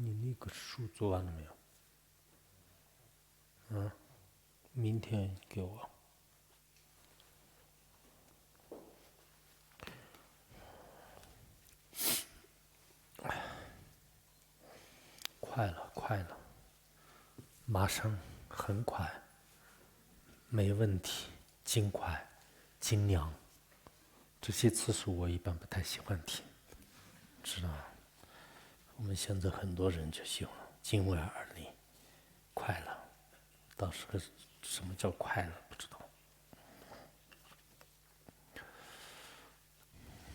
你那个书做完了没有？啊，明天给我。快了，快了，马上，很快，没问题，尽快，尽量。这些次数我一般不太喜欢听，知道吗？我们现在很多人就喜欢尽为而立，快了。到时候什么叫快乐不知道。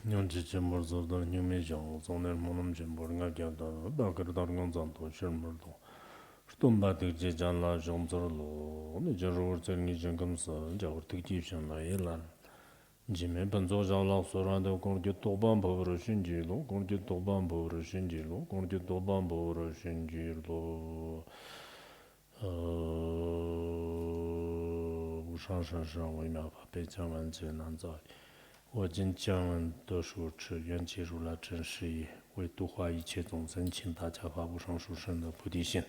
냥지 제모르도도 냥메정 zonner monum jembornga gyada dagardan gonzan to shirmurdo shtombadik jejanla jomzorlo ne jarur tselni jengamsa jawur tikjishan la yelan jime banzo jawla soranda gongje toban bawro shinjilo gongje toban bawro shinjilo gongje toban bawro shinjilo无上甚深微妙法被讲完皆难在我今将闻得书持愿其如来真实义，为度化一切众生，请大家发无上殊胜的菩提心。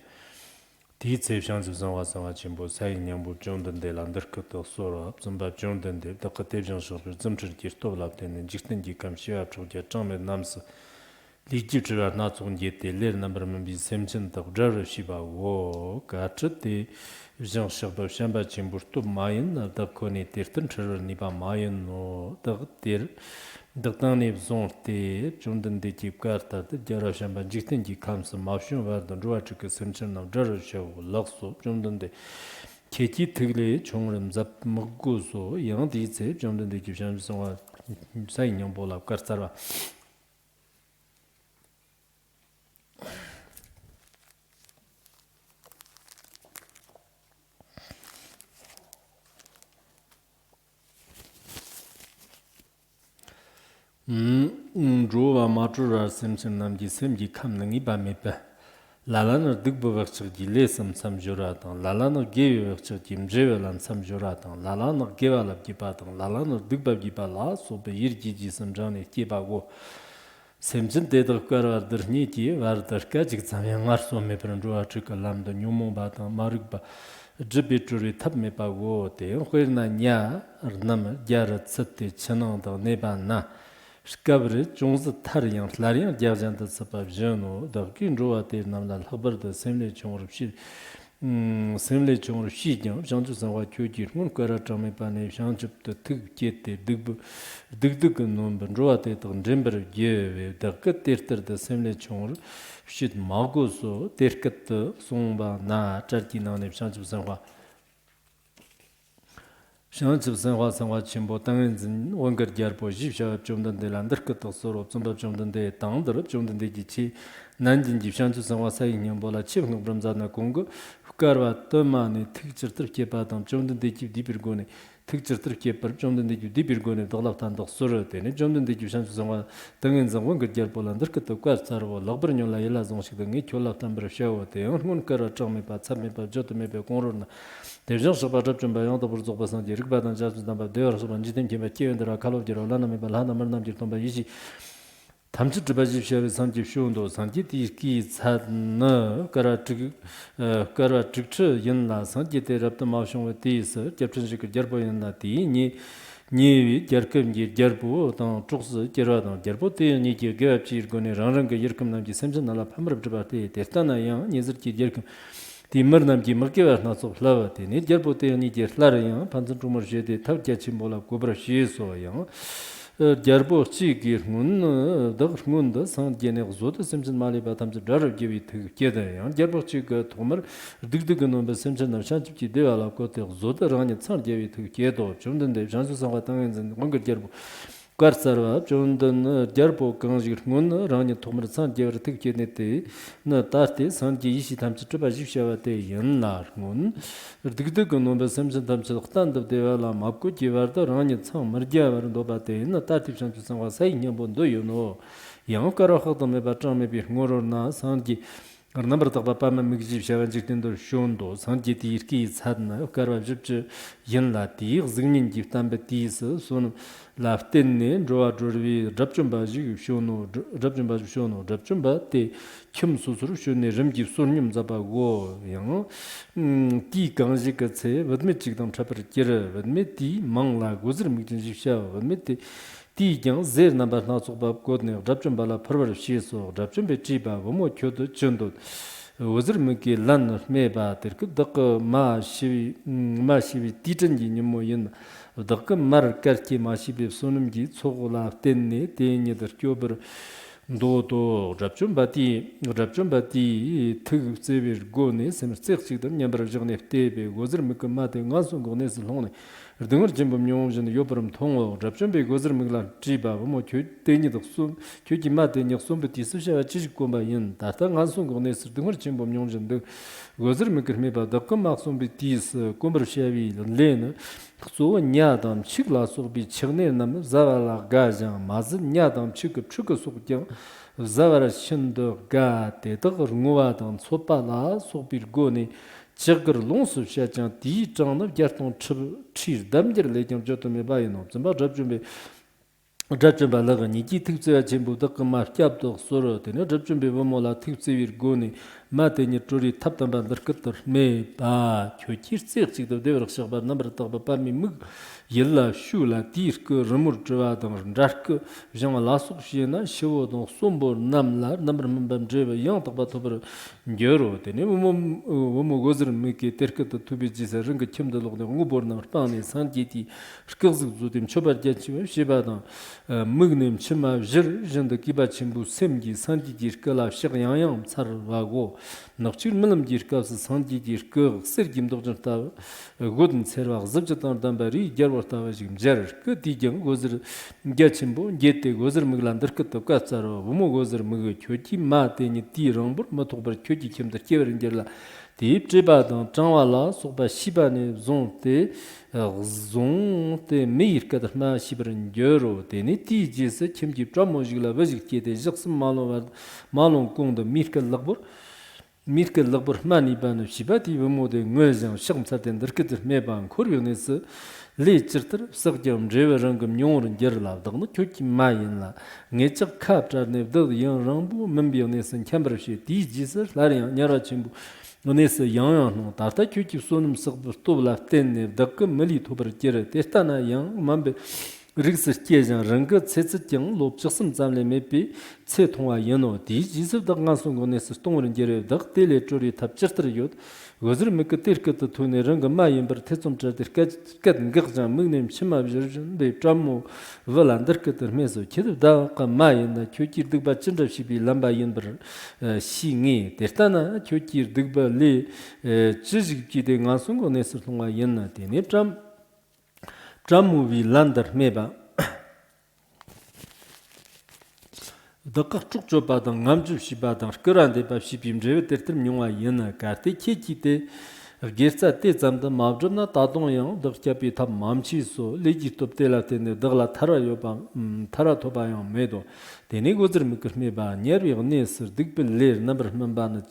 第一次相知生活生活进步，才一年不中等的兰德克的所罗，怎么中等的，这个对象是不是怎么直接多了的呢？就是你看需要出家正面男士，立即知道那种业的来那么们比三千的这儿是吧？我搞这的。像小到先把进步都买呢，到可能点等车你把买喏，到点，到当你总的中等的几个的，第二先把几天几看是马上玩的，主要这个生产呢，这儿小勒索中等的，天气特例穷人在么过说，样的在中等的就像是说，3年不了，干啥吧？如果马主任生产那么的生意看能一般没办，拉拉那得不维持的类什参照了当，拉拉那给维持的没有了参照了当，拉拉那给完了几把当，拉拉那得不几把拉，所以一日几生长的几把过，生产得到个儿的你几玩的个几个怎么样？我说没别人主要这个làm的牛毛把当马肉把。这边注意，他没把握的，会那伢那么伢的吃的吃能到那边那。Skabri chungzi tar yang lariyang gyagjan da tsapa vijano da kin ruwa te namla labar da semle chungrup shi gyang shangchu sanwa kyo jir ngun kara changme pa ne shangchup da tig jet te dig nomban ruwa te tag njimbar gyewe da kat tertar da semle chungrup shid mago so terkat songba na charki na ne shangchup sanwa shangchib sanwa sanwa chimbo tangin zin wangar gyarpo jibsha chumdan de landar kato soro tsumba chumdan de tangdar chumdan de gichi nanjin jib shangchib sanwa sayi nyambo la chib nuk bramza na kongo fukarwa toma ne tik chirtar kepa tang chumdan de jib dibir go ne tik chirtar kepa chumdan de jib dibir go ne daglav tandok soro de ne chumdan de jib shangchib sanwa tangin zin wangar gyarpo landar kato kwar tsarwa lagbar nyola yela zongshik da ngi kyolaf tambar shawo de ngun kara chang me pa tsab me pa joto me pa kongror na 대전 소바접 좀 봐요. 더 부르고 봐서 이렇게 받은 자주 담바 되어서 반지된 김에 끼어들어 칼로디로 라나메 발하나 말남지 좀 봐이지 담치 주바집시에 상집 쇼운도 상지디 기 차나 가라트 가라트츠 연나 상지데 rab도 마숑에 디스 접전식 절보연나 디니 니 절금지 절보 또 쪽스 절어도 절보데 니 geop지 이거네 랑랑게 이렇게남지 샘전나라 판벌 주바데 데스타나야 니즈르지 절금 Timur namji makkiwa naso hlawa te ne jarbo te ni je hlar yang panzan tumar she de tab jachin bola gobra she so yang jarbo chi gi ngun da ngun da sang je ne zo da semchen mali ba tam jar ge wi te ge da yang jarbo chi ga tomar dig no ba semchen na shan chi de ala ko te zo da rang ni tsar ge wi te ge do chum den de jansu sang ga tang zen ngur jarbo Karsarva, Jondan, Jarbo, Ganjir, Mun, Rani, Tomar, San, Javratik, Genete, Natati, Sanji, Ishi, Tamsi, Trubajivshavate, Yanar, Mun, Digdugun, Samson, Tamsi, Tand of Devala, Maku, Jivarda, Rani, Sam, Marjavar, Dobate, Natati, Sansa, Sai, Yambondo, you know, Yankara, Hotame, Batra, maybe Morona, Sanji. number of papa mixi shavanjik do shondo sanjiti irki sadna karwa jibje yin la ti zingin giftan betis son laftenne droa drvi rabchumba ji shono rabchumba shono rabchumba te kim susuru shone rimgi sornyum zaba go yang ti gangji ka che wadme chigdam chapar kire wadme ti mangla gozir migin jisha wadme ti yang zer number na soba godne rabchumba la parvar shiso rabchumbe chiba womo kyodo chondo wazir miki lan meba terku dak ma shivi titanji nyimo yin dak mar karki ma shivi sonumgi tsogola tenne tenye dar kyobar do rabchumba ti tig zevir gone semir tsekchigdam nyambar jagne tebe wazir miki ma te ngasun gone zilhone 등을 좀 보면 요버름 통어 잡좀베 고즈르 ምግ라 지바 뭐 교대니도 숨 교지마 대니 숨부터 수샤가 지직고 마인 다당 한송 고네스 등을 좀 보면 고즈르 ምግ르메 바다고 막숨비 티스 콤버샤비 렌레네 소 냐담 치글라 소비 쳔네 남 자발라 가장 마즈 냐담 치급 추거 소겨 자바라 신도 가 대덕 응와던 소빠나 소비르고니 Chagr lonsu shachan di changna gyartong chir damjir lekyam jotome bayino. Zamba rabchumba laga niki tiktsaya chenpo dakka ma kyabdo soro tena rabchumbe wamo la tiktsayir goni ma teni chori taptamba larkatar me ba kyo kir tsik chikdo devarak shakbar nambar takba parmi mug yilla shu la tirka ramur chwa dang rarka zhanga lasuk shiyana shivo dang sombor namlar nambar mambam jeba yang takba tobar gyoro tena wamo gozir miki terkata tubi jisa ringa kimda lukde ngubor namar paani sanjiti shkagzik zudim chobar gyanchiwa shiba dang mugnim chima jir jinda kiba chimbu semgi sanji jirka shig yang tsar wago nakchir milim jirka sanji jirka sirgim dogjar tawa godin serwa zibjatan dambari gyarwar tawa jigim jarir ka digyang gozir gyachimbu gyete gozir miglandir ka tabka tsarwa wumo gozir miga kyoki ma teni ti rangbur ma tukbar kyoki kimdir keverin gyarla Tip jiba dang changwa la sokpa shiba ne zon te meir kadar ma shibaran gyoro teni ti jisa kimki tramo jigla vajik kete jiksim malon kongda mirka lagbur mani banu shiba ti wamo de ngoy zang shigm sarten dirkidir me bang koryo nesi le chirtir sakjam jewa rangam nyongrin gyarla dagna kyoki ma yin la ngay chak kap char ne vdad yang rangbu mimbiyo nesin kyambarabshi ti jisa lariyan nyara chimbu Onese yang no tata kyuki sonum sagbur tobla tenne dakka mali tobar jere testana yang mambe rigsir kyejan ranga tsetsit yang lobchiksim zamle mepi tse tongwa yano di jisib dak ngansung onese stongrin jere dak tele chori tabchirtir yod gozir mika terkata tune ranga ma yimbar tetsum chardir kat ngakjan mignem chima bjirjun de trammo valan dirkatir meso kidib daqa ma yinda kyukir digba chindrab shibi lamba yinbar shi nge testana kyukir digba le chizhig kide ngansung onese tongwa yinna tene trammo vi landar meba Dakar chukcho badang ngamju shi badang shkarande bab shi bimjewe tertir mnyongwa yena karte keki te gersa te zamda mabjabna tadong yang dakyapi tab mamchi so leji top tela tene dagla tara toba yang medo tene gozir mikir meba nyerwi gane sir dikbil ler nambar mbana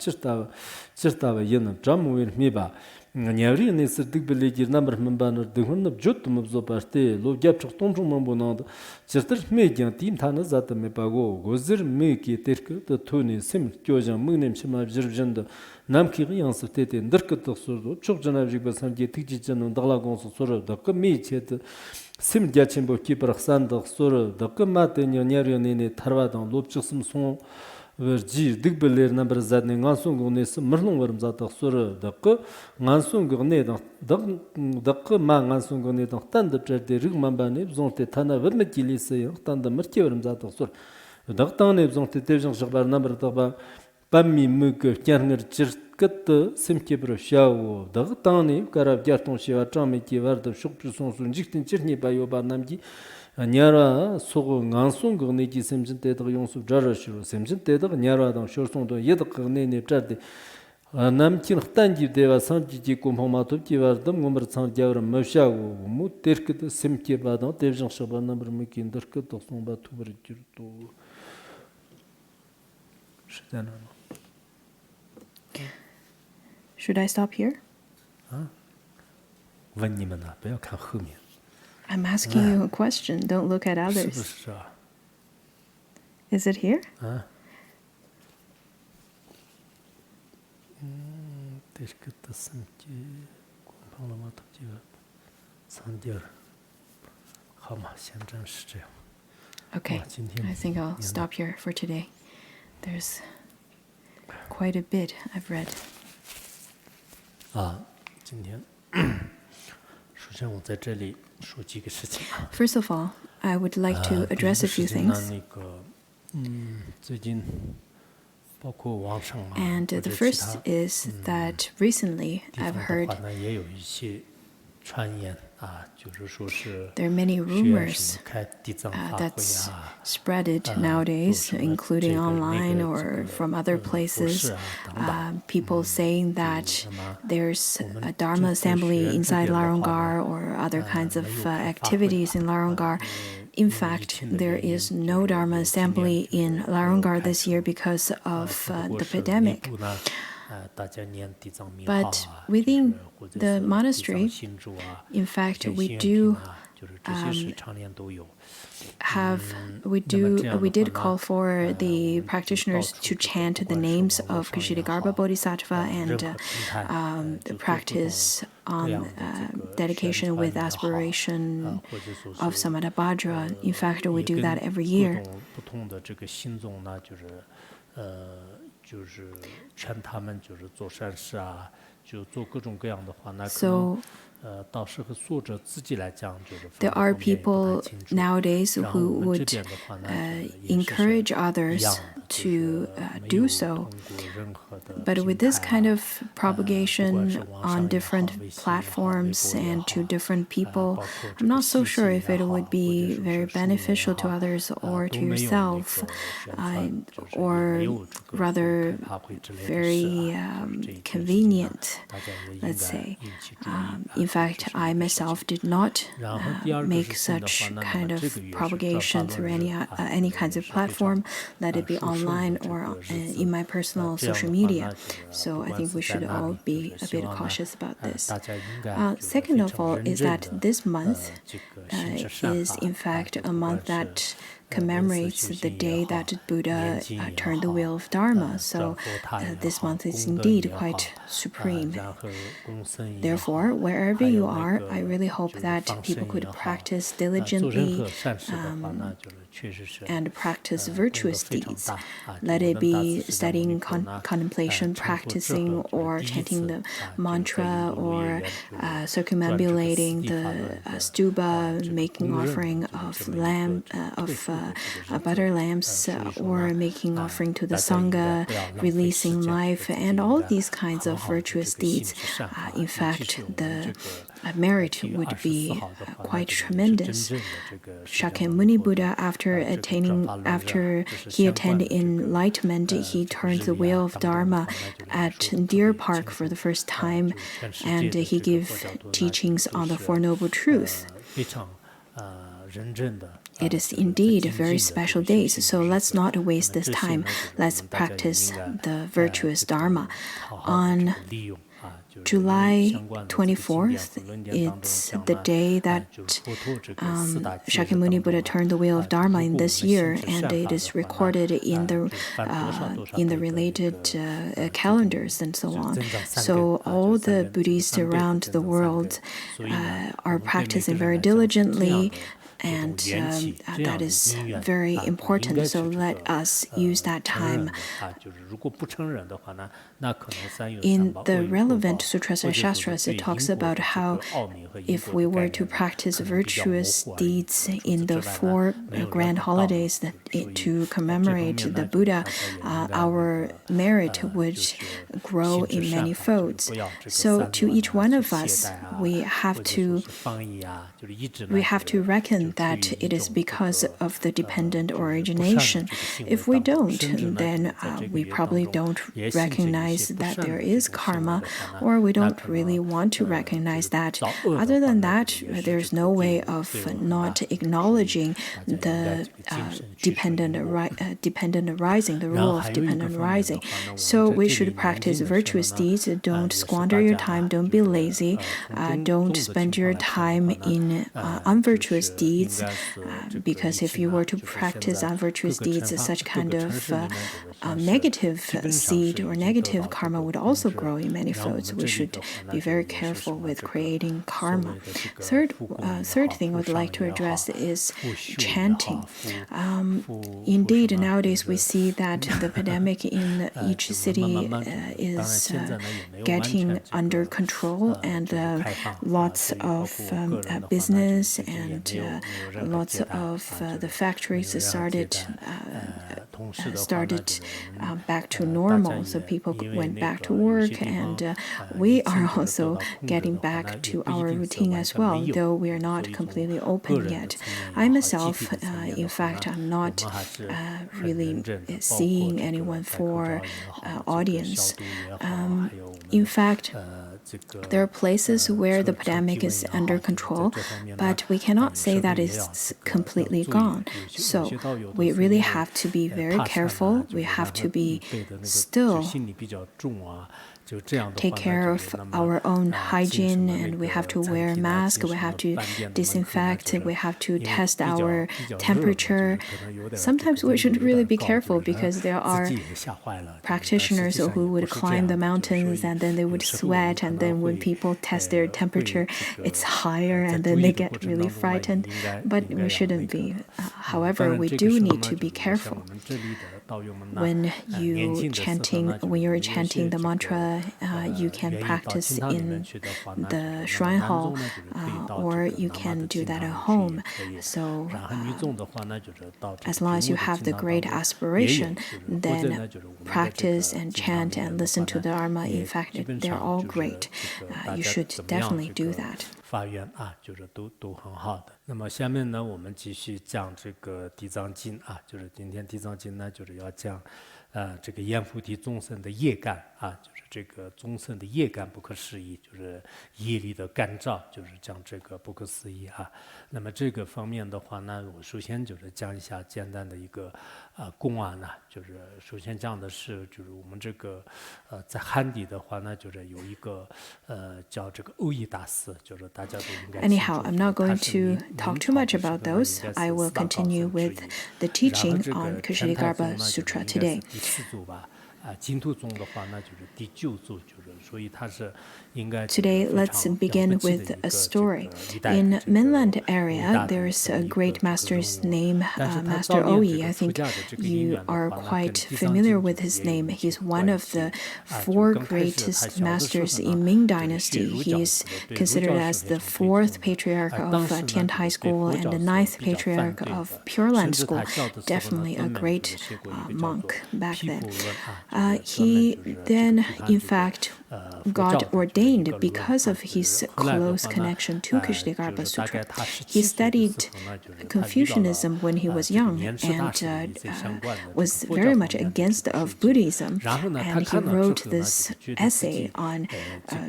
chirtawa yena jamu wer meba Nyavri nesir dikbili gir nambar mimbanir dighunab jut mabzo parte lo gyabchik tongchung mambo nanda chirtir me gyan tim tana zata me bago gozir me ki terka da tuni sim kyojan mungnem shima jirvjanda namki gyansif tete ndirkatak surdo chuk janab jikba samgi tikji janam dagla gonsu suru dakka me chet sim gyachimbo kiparak sandak suru dakka mate nyari nene tarwadan lopchik sim song Verjir digbeler nambar zadne ngansung gonesi mirlung warim zatak sura dakka ngansung gonne dakka ma ngansung gonne tandab charde rig mambane zonte tana vermet kilise yang tanda mirke warim zatak sura dakka tane zonte tevjang shigbar nambar dakba pammi mugge kyarngir chirkat simke bro shawo dakka tane karab gyartong shiwa chame ki varda shukpri sonsun jiktin chirni bayo bar namgi Nyara sogo ngansung gne ki semjin tedag yongsu jara shuru semjin tedag nyara dang shorsong do yedag gne ne charde namkin khtanji deva sanji ji komhoma top ki vardam ngomr sang jawra mavsha mu terkit simke badan tevjang shaban namr mikin dirkit toxson ba tubr jirto shidana Should I stop here? 问你们呢，不要看后面， I'm asking you a question. Don't look at 是不 others. 是啊？ Is it here? 这是个的三节，光旁了嘛，头节三节，好嘛，先暂时这样。 Okay, I think I'll stop here for today. There's quite a bit I've read. 今天首先我在这里说几个事情。 First of all, I would like to address a few things. 那个最近包括网上啊， And the first is that recently I've heard 也有一些传言啊，就是说是 there are many rumors 开地藏法 that's 会啊。 spreaded nowadays, including online or from other places. People saying that there's a Dharma assembly inside Laronggar or other kinds of activities in Laronggar. In fact, there is no Dharma assembly in Laronggar this year because of the pandemic. But within the monastery, in fact, we do we did call for the practitioners to chant the names of Ksitigarbha Bodhisattva and practice on dedication with aspiration of Samadhabhadra. In fact, we do that every year. 就是劝他们就是做善事啊，就做各种各样的话，那可 So 能到适合作者自己来讲，就是 there are people nowadays who would encourage others to do so. But with this kind of propagation on different platforms and to different people, I'm not so sure if it would be very beneficial to others or to yourself, or rather very convenient, let's say. In fact, I myself did not make such kind of propagation through any kinds of platform, let it be online or in my personal social media. So I think we should all be a bit cautious about this. Second of all is that this month is in fact a month that commemorates the day that Buddha turned the wheel of Dharma. So this month is indeed quite supreme. Therefore, wherever you are, I really hope that people could practice diligently and practice virtuous deeds. Let it be studying contemplation, practicing or chanting the mantra, or circumambulating the stupa, making offering of butter lamps, or making offering to the sangha, releasing life, and all these kinds of virtuous deeds. In fact, the merit would be quite tremendous. Shakyamuni Buddha, after he attained enlightenment, he turned the wheel of Dharma at Deer Park for the first time, and he gave teachings on the Four Noble Truths. It is indeed very special days, so let's not waste this time. Let's practice the virtuous Dharma. On July 24th, it's the day that Shakyamuni Buddha turned the wheel of Dharma in this year, and it is recorded in the related calendars and so on. So all the Buddhists around the world are practicing very dilicently, and that is very important. So let us use that time. In the relevant sutras and shastras, it talks about how if we were to practice virtuous deeds in the four grand holidays to commemorate the Buddha, our merit would grow in many folds. So to each one of us, we have to reckon that it is because of the dependent origination. If we don't, then we probably don't recognize that there is karma, or we don't really want to recognize that. Other than that, there's no way of not acknowledging the dependent arising, the rule of dependent arising. So we should practice virtuous deeds. Don't squander your time. Don't be lazy. Don't spend your time in unvirtuous deeds, because if you were to practice unvirtuous deeds, such kind of negative seed or negative karma would also grow in manifolds. We should be very careful with creating karma. Third thing I would like to address is chanting. Indeed, nowadays we see that the pandemic in each city is getting under control, and lots of business and lots of the factories started back to normal. So people went back to work, and we are also getting back to our routine as well, though we are not completely open yet. I myself, in fact, I'm not really seeing anyone for audience. In fact, there are places where the pandemic is under control, but we cannot say that it's completely gone. So we really have to be very careful. We have to be still take care of our own hygiene, and we have to wear masks, we have to disinfect, we have to test our temperature. Sometimes we should really be careful, because there are practitioners who would climb the mountains and then they would sweat, and then when people test their temperature, it's higher, and then they get really frightened. But we shouldn't be. However, we do need to be careful. When you're chanting the mantra, you can practice in the shrine hall, or you can do that at home. So as long as you have the great aspiration, then practice and chant and listen to the Dharma. In fact, they're all great. You should definitely do that. 发愿啊，就是都很好的。那么下面呢，我们继续讲这个地藏经啊，就是今天地藏经呢，就是要讲，这个阎浮提众生的业感啊，就是这个众生的业感不可思议，就是业力的干燥，就是讲这个不可思议啊。那么这个方面的话呢，我首先就是讲一下简单的一个公案呢，就是首先讲的是，就是我们这个在汉地的话呢，就是有一个叫这个欧义大师，就是大家都应该。Anyhow, I'm not going to talk too much about those. I will continue with the teaching on Ksitigarbha Sutra today. Today, let's begin with a story. In mainland area, there is a great master's name, Master Oyi. I think you are quite familiar with his name. He's one of the 4 greatest masters in Ming Dynasty. He is considered as the 4th patriarch of Tiantai School and the 9th patriarch of Pure Land School. Definitely a great monk back then. He then, in fact, got ordained because of his close connection to Ksitigarbha Sutra. He studied Confucianism when he was young and was very much against of Buddhism. And he wrote this essay on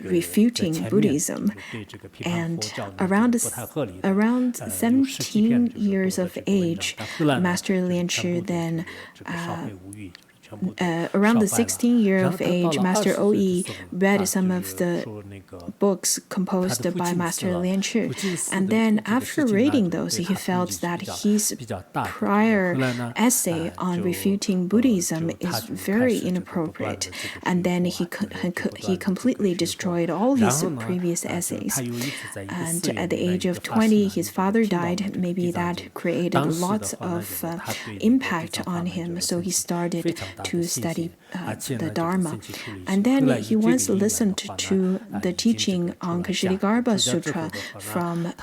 refuting Buddhism. And around 17 years of age, Master Lianchi then around the 16th year of age, Master Oyi read some of the books composed by Master Lianchi. And then after reading those, he felt that his prior essay on refuting Buddhism is very inappropriate. And then he completely destroyed all his previous essays. And at the age of 20, his father died. Maybe that created lots of impact on him. So he started to study the Dharma. And then he once listened to the teaching on Ksitigarbha Sutra from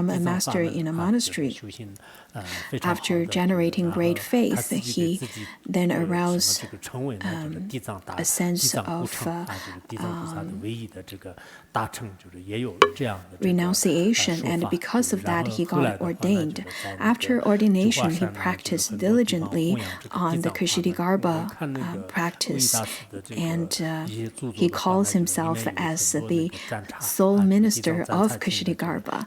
a master in a monastery. after generating great faith, he then aroused a sense of renunciation, and because of that he got ordained. After ordination, he practiced diligently on the Ksitigarbha practice, and he calls himself as the sole minister of Ksitigarbha,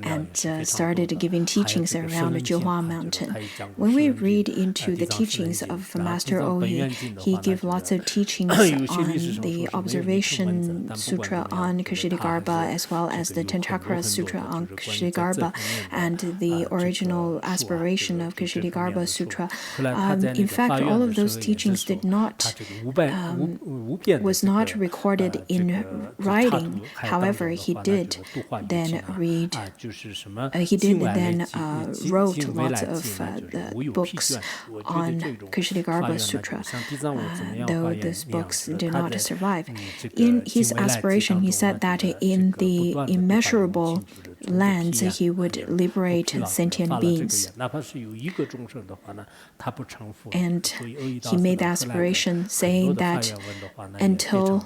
and started giving teachings around the Juhua mountain. When we read into the teachings of Master Oyi, he gives lots of teachings on the Observation Sutra on Ksitigarbha, as well as the Tenchakra Sutra on Ksitigarbha, and the original aspiration of Ksitigarbha Sutra. In fact, all of those teachings was not recorded in writing. However, he did then wrote lots of the books on Ksitigarbha Sutra, though those books did not survive. In his aspiration, he said that in the immeasurable lands he would liberate sentient beings. And he made the aspiration saying that until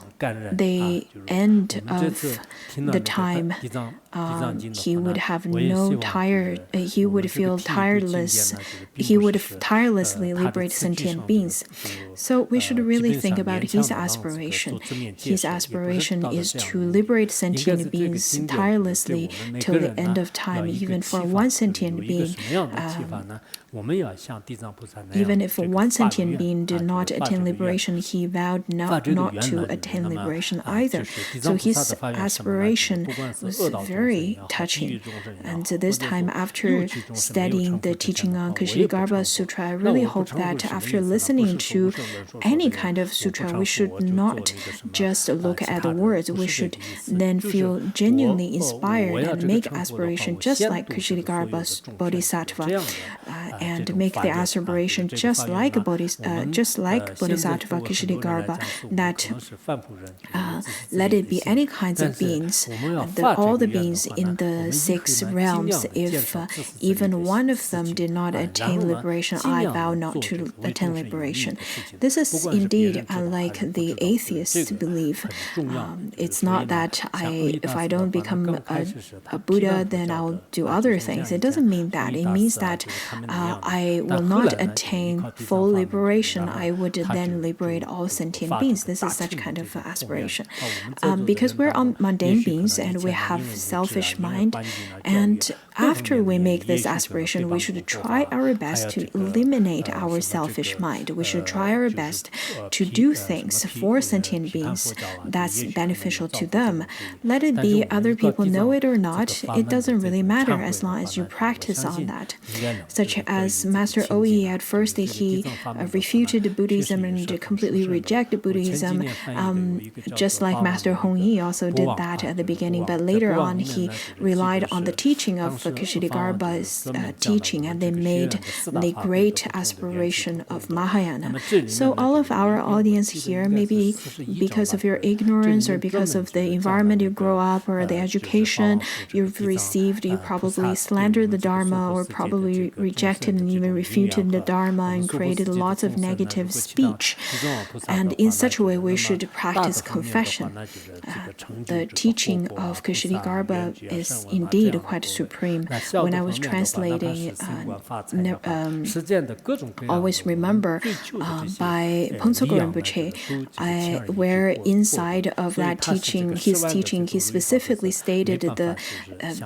the end of the time, he would have he would feel tireless. He would tirelessly liberate sentient beings. So we should really think about his aspiration. His aspiration is to liberate sentient beings tirelessly till the end of time, even for one sentient being. Even if one sentient being did not attain liberation, he vowed not to attain liberation either. So his aspiration was very touching. And this time, after studying the teaching on Ksitigarbha Sutra, I really hope that after listening to any kind of sutra, we should not just look at the words. We should then feel genuinely inspired and make aspiration just like Ksitigarbha Bodhisattva, and make the aspiration just like Bodhisattva Ksitigarbha, that let it be any kinds of beings, all the beings in the 6 realms. If even one of them did not attain liberation, I vow not to attain liberation. This is indeed unlike the atheist belief. It's not that if I don't become a Buddha, then I'll do other things. It doesn't mean that. It means that I will not attain full liberation. I would then liberate all sentient beings. This is such kind of aspiration. Because we're mundane beings and we have selfish mind, and after we make this aspiration, we should try our best to eliminate our selfish mind. We should try our best to do things for sentient beings that's beneficial to them. Let it be other people know it or not, it doesn't really matter as long as you practice on that. Such as Master Oyi, at first he refuted Buddhism and completely rejected Buddhism, just like Master Hongyi also did that at the beginning, but later on he relied on the teaching of Ksitigarbha's teaching, and they made the great aspiration of Mahayana. So all of our audience here, maybe because of your ignorance or because of the environment you grow up or the education you've received, you probably slandered the Dharma or probably rejected and even refuted the Dharma and created lots of negative speech. And in such a way, we should practice confession. The teaching of Ksitigarbha is indeed quite supreme. When I was translating, always remember by Pongtsogpo Rinpoche, where inside of that teaching, his teaching, he specifically stated the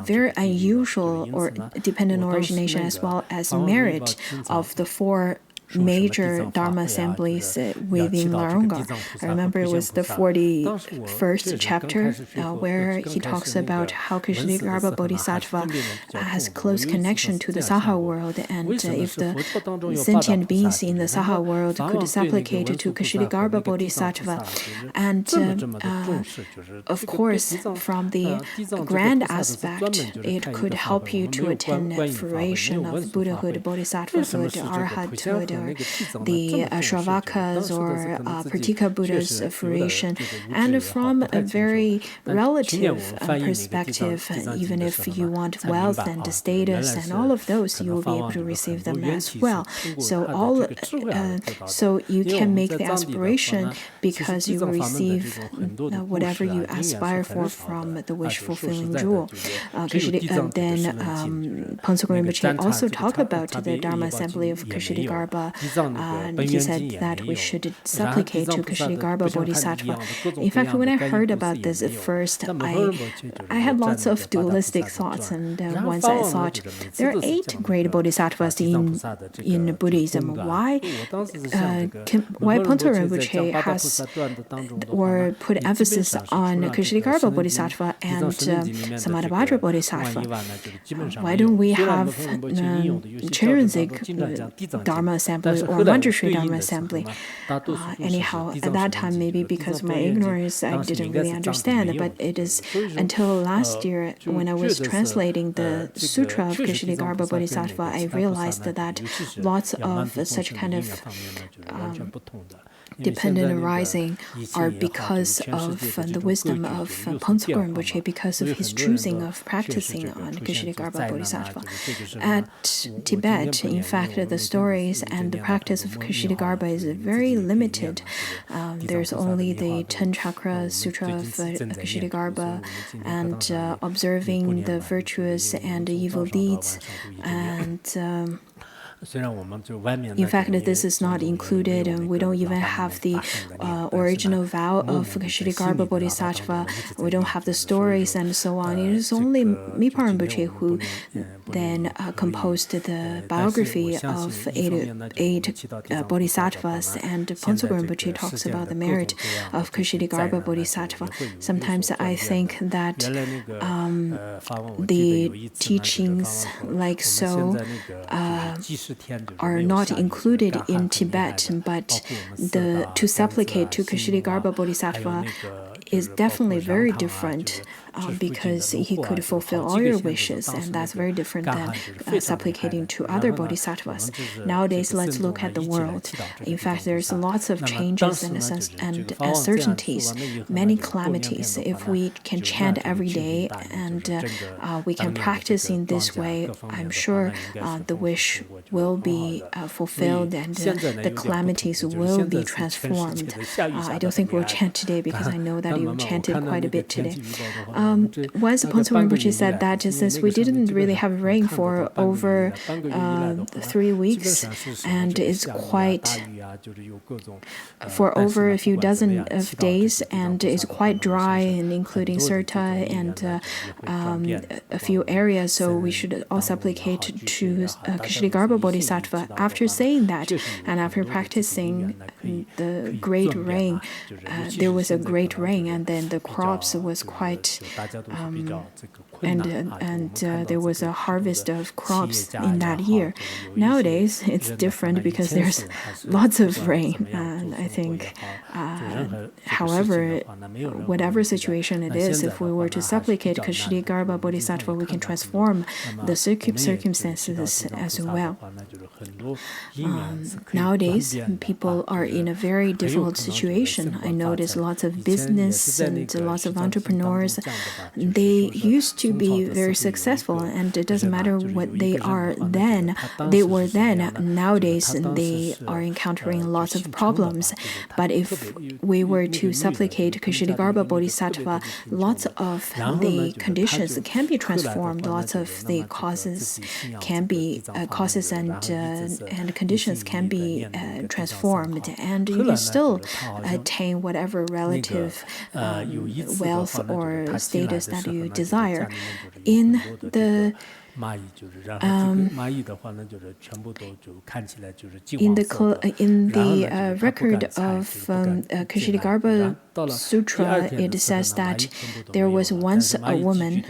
very unusual or dependent origination as well as merit of the 4 major Dharma assemblies within Laronga. I remember it was the 41st chapter where he talks about how Ksitigarbha Bodhisattva has close connection to the Saha world, and if the sentient beings in the Saha world could supplicate to Ksitigarbha Bodhisattva, and of course from the grand aspect, it could help you to attain fruition of Buddhahood, Bodhisattvahood, Arhathood, or the Shravakas or Pratika Buddha's fruition. And from a very relative perspective, even if you want wealth and status and all of those, you will be able to receive them as well. So you can make the aspiration because you will receive whatever you aspire for from the wish-fulfilling jewel. Then Ponsok Rinpoche also talked about the Dharma Assembly of Ksitigarbha. He said that we should supplicate to Ksitigarbha Bodhisattva. In fact, when I heard about this at first, I had lots of dualistic thoughts, and once I thought, there are 8 great bodhisattvas in Buddhism. Why Ponsok Rinpoche has or put emphasis on Ksitigarbha Bodhisattva and Samadhavajra Bodhisattva? Why don't we have Chenrezig Dharma Assembly or Manjushri Dharma Assembly? Anyhow, at that time, maybe because of my ignorance, I didn't really understand. But it is until last year, when I was translating the Sutra of Ksitigarbha Bodhisattva, I realized that lots of such kind of dependent arising are because of the wisdom of Ponsok Rinpoche, because of his choosing of practicing on Ksitigarbha Bodhisattva. At Tibet, in fact, the stories and the practice of Ksitigarbha is very limited. There's only the 10 Chakra Sutra of Ksitigarbha and observing the virtuous and evil deeds. And in fact, this is not included, and we don't even have the original vow of Ksitigarbha Bodhisattva. We don't have the stories and so on. It is only Mipa Rinpoche who then composed the biography of eight bodhisattvas, and Ponsok Rinpoche talks about the merit of Ksitigarbha Bodhisattva. Sometimes I think that the teachings like so are not included in Tibet, but to supplicate to Ksitigarbha Bodhisattva is definitely very different because he could fulfill all your wishes, and that's very different than supplicating to other bodhisattvas. Nowadays, let's look at the world. In fact, there's lots of changes and uncertainties, many calamities. If we can chant every day and we can practice in this way, I'm sure the wish will be fulfilled and the calamities will be transformed. I don't think we'll chant today because I know that you chanted quite a bit today. Once Ponsok Rinpoche said that since we didn't really have rain for over 3 weeks, and it's quite for over a few dozen of days, and it's quite dry, and including Sirta and a few areas, so we should all supplicate to Ksitigarbha Bodhisattva. After saying that, and after practicing the great rain, there was a great rain, and then the crops was quite and there was a harvest of crops in that year. Nowadays, it's different because there's lots of rain, and I think, however, whatever situation it is, if we were to supplicate Ksitigarbha Bodhisattva, we can transform the circumstances as well. Nowadays, people are in a very difficult situation. I notice lots of business and lots of entrepreneurs. They used to be very successful, and it doesn't matter what they are then. They were then. Nowadays, they are encountering lots of problems. But if we were to supplicate Ksitigarbha Bodhisattva, lots of the conditions can be transformed. Lots of the causes can be and conditions can be transformed, and you can still attain whatever relative wealth or status that you desire. In the record of Ksitigarbha Sutra, it says that there was once a woman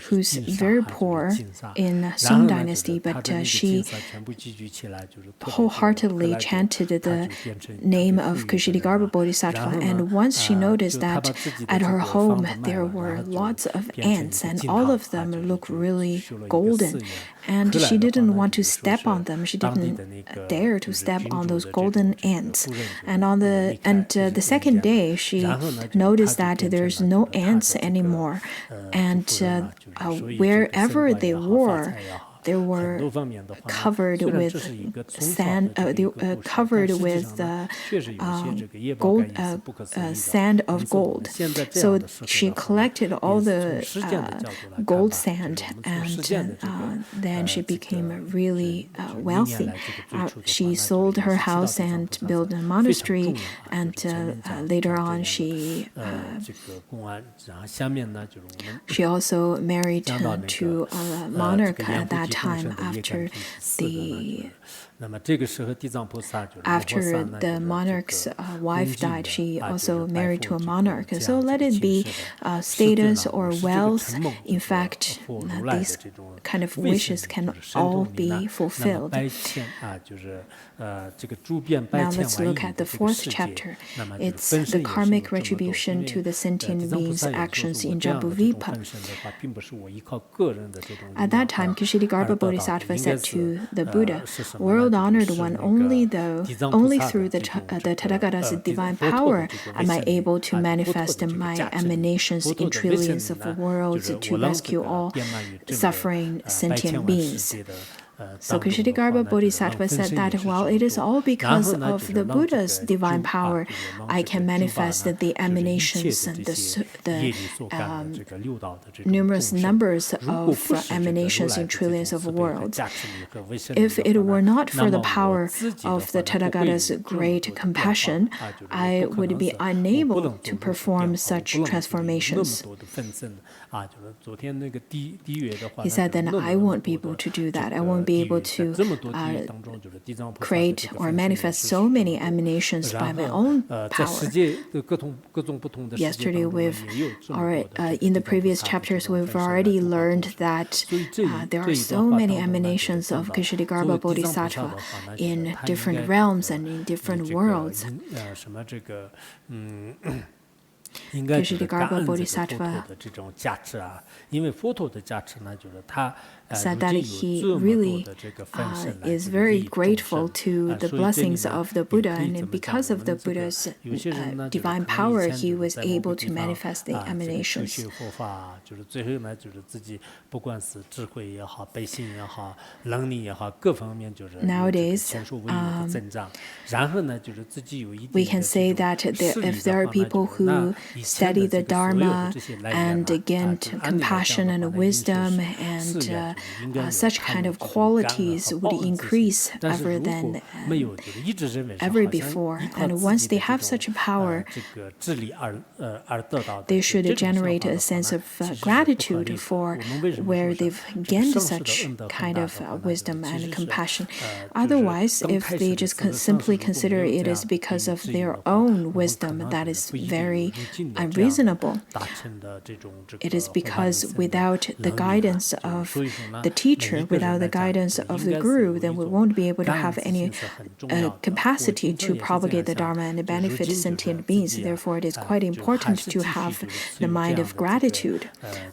who's very poor in Song Dynasty, but she wholeheartedly chanted the name of Ksitigarbha Bodhisattva, and once she noticed that at her home there were lots of ants, and all of them look really golden. And she didn't want to step on them. She didn't dare to step on those golden ants. And the second day, she noticed that there's no ants anymore. And wherever they were covered with sand, covered with sand of gold. So she collected all the gold sand, and then she became really wealthy. She sold her house and built a monastery, and later on she also married to a monarch at that time after the monarch's wife died. She also married to a monarch. So let it be status or wealth. In fact, these kind of wishes can all be fulfilled. Now let's look at the fourth chapter. It's the karmic retribution to the sentient beings' actions in Jambudvipa. At that time, Ksitigarbha Bodhisattva said to the Buddha, "World-honored one, only through the Tathagata's divine power am I able to manifest my emanations in trillions of worlds to rescue all suffering sentient beings." So Ksitigarbha Bodhisattva said that while it is all because of the Buddha's divine power, I can manifest the emanations and the numerous numbers of emanations in trillions of worlds. If it were not for the power of the Tathagata's great compassion, I would be unable to perform such transformations. He said, then I won't be able to do that. I won't be able to create or manifest so many emanations by my own power. Yesterday, in the previous chapters, we've already learned that there are so many emanations of Ksitigarbha Bodhisattva in different realms and in different worlds. Ksitigarbha Bodhisattva said that he really is very grateful to the blessings of the Buddha, and because of the Buddha's divine power, he was able to manifest the emanations. Nowadays, we can say that if there are people who study the Dharma and gain compassion and wisdom, and such kind of qualities would increase ever before. And once they have such a power, they should generate a sense of gratitude for where they've gained such kind of wisdom and compassion. Otherwise, if they just simply consider it is because of their own wisdom, that is very unreasonable. It is because without the guidance of the teacher, without the guidance of the guru, then we won't be able to have any capacity to propagate the Dharma and benefit sentient beings. Therefore, it is quite important to have the mind of gratitude.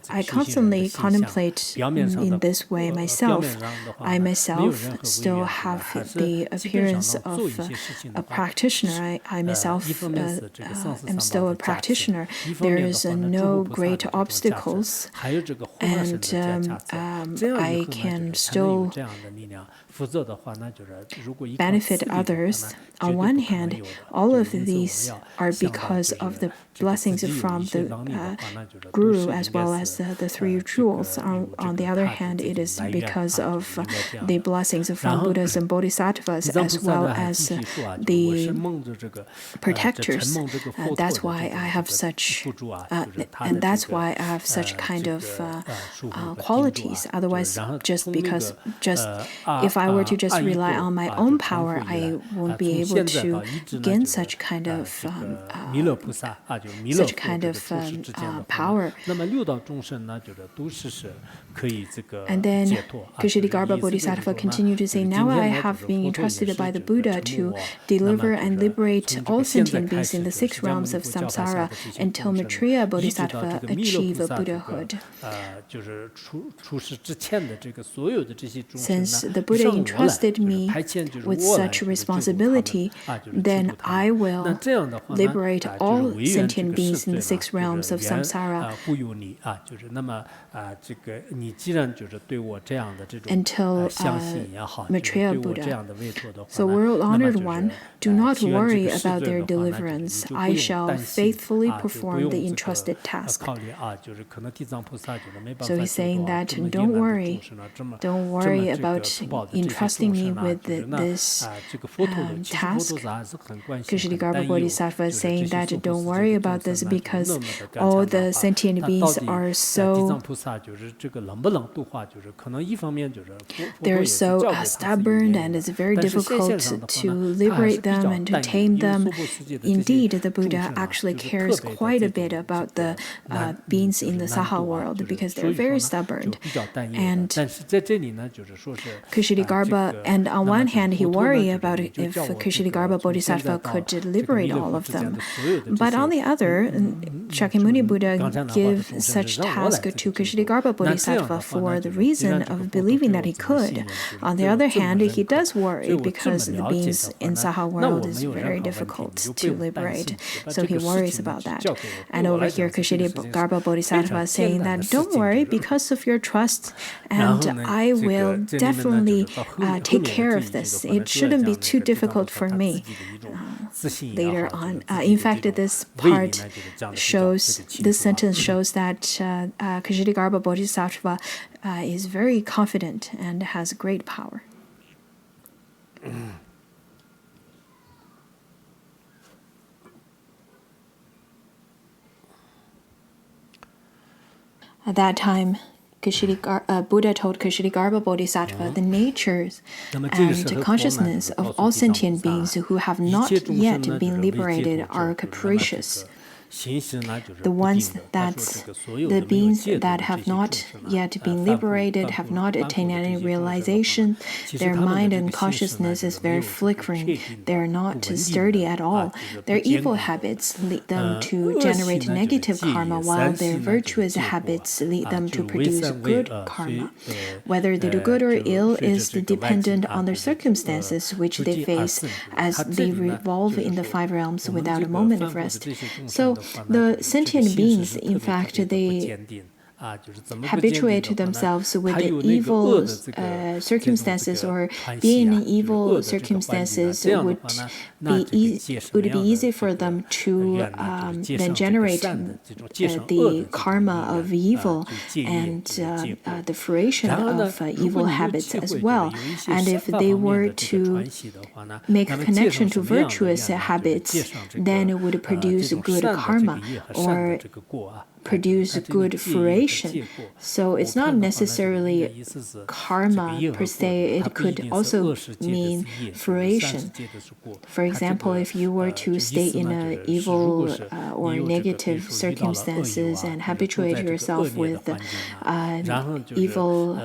I constantly contemplate in this way myself. I myself still have the appearance of a practitioner. I myself am still a practitioner. There is no great obstacles, and I can still benefit others. On one hand, all of these are because of the blessings from the Guru as well as the three jewels. On the other hand, it is because of the blessings from Buddhas and Bodhisattvas as well as the protectors. That's why I have such, and that's why I have such kind of qualities. Otherwise, if I I were to just rely on my own power, I won't be able to gain such kind of power. And then Ksitigarbha Bodhisattva continued to say, now I have been entrusted by the Buddha to deliver and liberate all sentient beings in the 6 realms of samsara until Maitreya Bodhisattva achieve Buddhahood. Since the Buddha entrusted me with such responsibility, then I will liberate all sentient beings in the 6 realms of samsara until Maitreya Buddha. So, World Honored One, do not worry about their deliverance. I shall faithfully perform the entrusted task. So he's saying that don't worry about entrusting me with this task. Ksitigarbha Bodhisattva is saying that don't worry about this because all the sentient beings are so they're so stubborn, and it's very difficult to liberate them and to tame them. Indeed, the Buddha actually cares quite a bit about the beings in the Saha world because they're very stubborn. And Ksitigarbha, and on one hand, he worried about if Ksitigarbha Bodhisattva could liberate all of them. But on the other, Shakyamuni Buddha gave such task to Ksitigarbha Bodhisattva for the reason of believing that he could. On the other hand, he does worry because the beings in Saha world is very difficult to liberate. So he worries about that. And over here, Ksitigarbha Bodhisattva is saying that don't worry because of your trust, and I will definitely take care of this. It shouldn't be too difficult for me. Later on, in fact, this sentence shows that Ksitigarbha Bodhisattva is very confident and has great power. At that time, Buddha told Ksitigarbha Bodhisattva the natures and consciousness of all sentient beings who have not yet been liberated are capricious. The beings that have not yet been liberated have not attained any realization. Their mind and consciousness is very flickering. They are not sturdy at all. Their evil habits lead them to generate negative karma, while their virtuous habits lead them to produce good karma. Whether they do good or ill is dependent on the circumstances which they face as they revolve in the 5 realms without a moment of rest. So the sentient beings, in fact, they habituate themselves with the evil circumstances, or being in evil circumstances would be easy for them to then generate the karma of evil and the fruition of evil habits as well. And if they were to make a connection to virtuous habits, then it would produce good karma or produce good fruition. So it's not necessarily karma per se, it could also mean fruition. For example, if you were to stay in evil or negative circumstances and habituate yourself with evil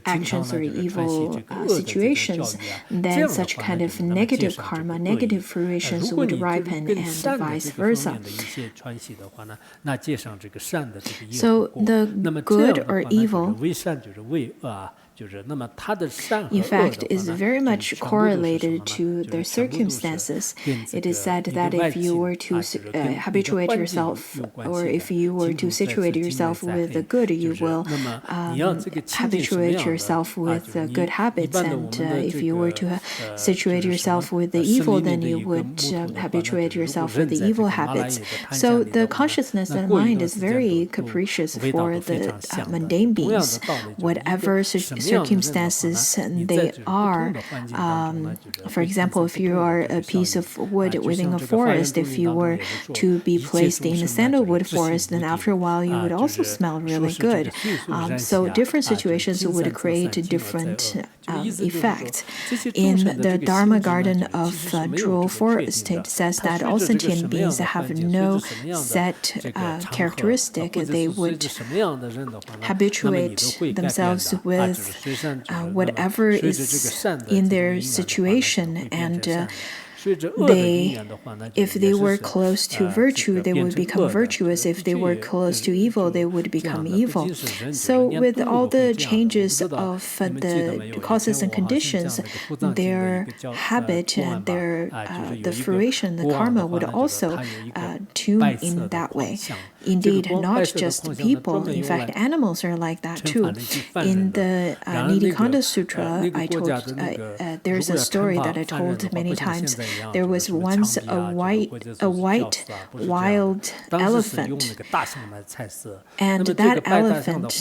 actions or evil situations, then such kind of negative karma, negative fruitions would ripen and vice versa. So the good or evil, in fact, is very much correlated to their circumstances. It is said that if you were to habituate yourself, or if you were to situate yourself with the good, you will habituate yourself with good habits. And if you were to situate yourself with the evil, then you would habituate yourself with the evil habits. So the consciousness and mind is very capricious for the mundane beings. Whatever circumstances they are. For example, if you are a piece of wood within a forest, if you were to be placed in a sandalwood forest, then after a while you would also smell really good. So different situations would create different effects. In the Dharma garden of Jewel Forest, it says that all sentient beings have no set characteristic. They would habituate themselves with whatever is in their situation, and if they were close to virtue, they would become virtuous. If they were close to evil, they would become evil. So with all the changes of the causes and conditions, their habit and the fruition, the karma would also tune in that way. Indeed, not just people. In fact, animals are like that too. In the Ksitigarbha Sutra, I told there's a story that I told many times. There was once a white wild elephant, and that elephant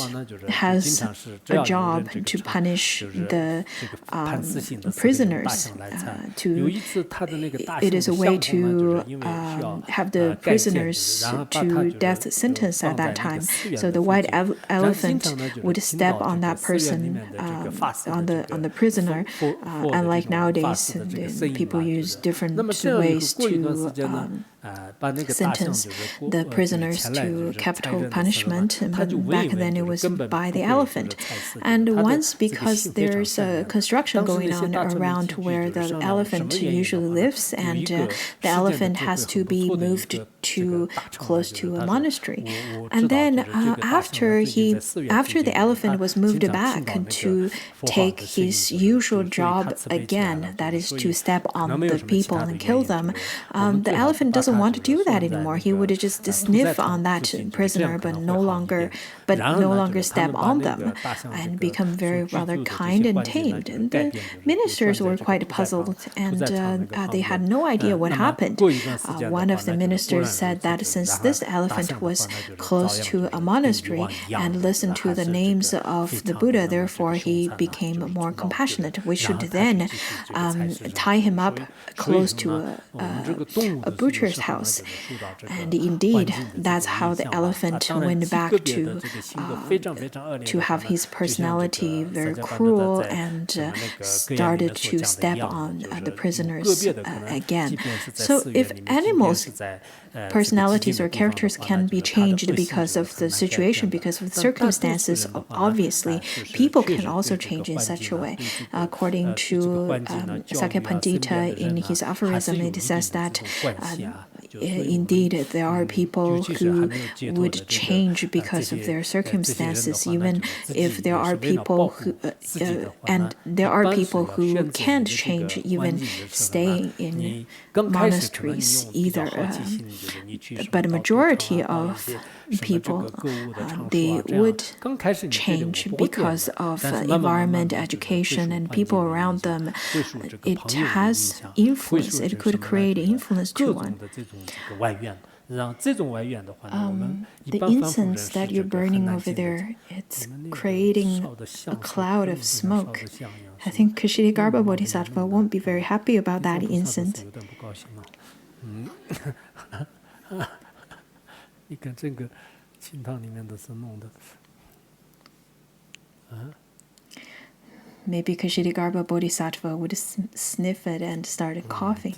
has a job to punish the prisoners. It is a way to have the prisoners to death sentence at that time. So the white elephant would step on that person, on the prisoner. Unlike nowadays, people use different ways to sentence the prisoners to capital punishment, but back then it was by the elephant. And once, because there's a construction going on around where the elephant usually lives, and the elephant has to be moved to close to a monastery. And then after the elephant was moved back to take his usual job again, that is to step on the people and kill them, the elephant doesn't want to do that anymore. He would just sniff on that prisoner, but no longer step on them, and become rather kind and tamed. And the ministers were quite puzzled, and they had no idea what happened. One of the ministers said that since this elephant was close to a monastery and listened to the names of the Buddha, therefore he became more compassionate. We should then tie him up close to a butcher's house. And indeed, that's how the elephant went back to have his personality very cruel and started to step on the prisoners again. So if animals' personalities or characters can be changed because of the situation, because of the circumstances, obviously, people can also change in such a way. According to Sakya Pandita, in his aphorism, it says that indeed there are people who would change because of their circumstances, even if there are people who and there are people who can't change, even staying in monasteries either. But a majority of people, they would change because of environment, education, and people around them. It has influence. It could create influence to one. The incense that you're burning over there, it's creating a cloud of smoke. I think Ksitigarbha Bodhisattva won't be very happy about that incense. Maybe Ksitigarbha Bodhisattva would sniff it and start coughing.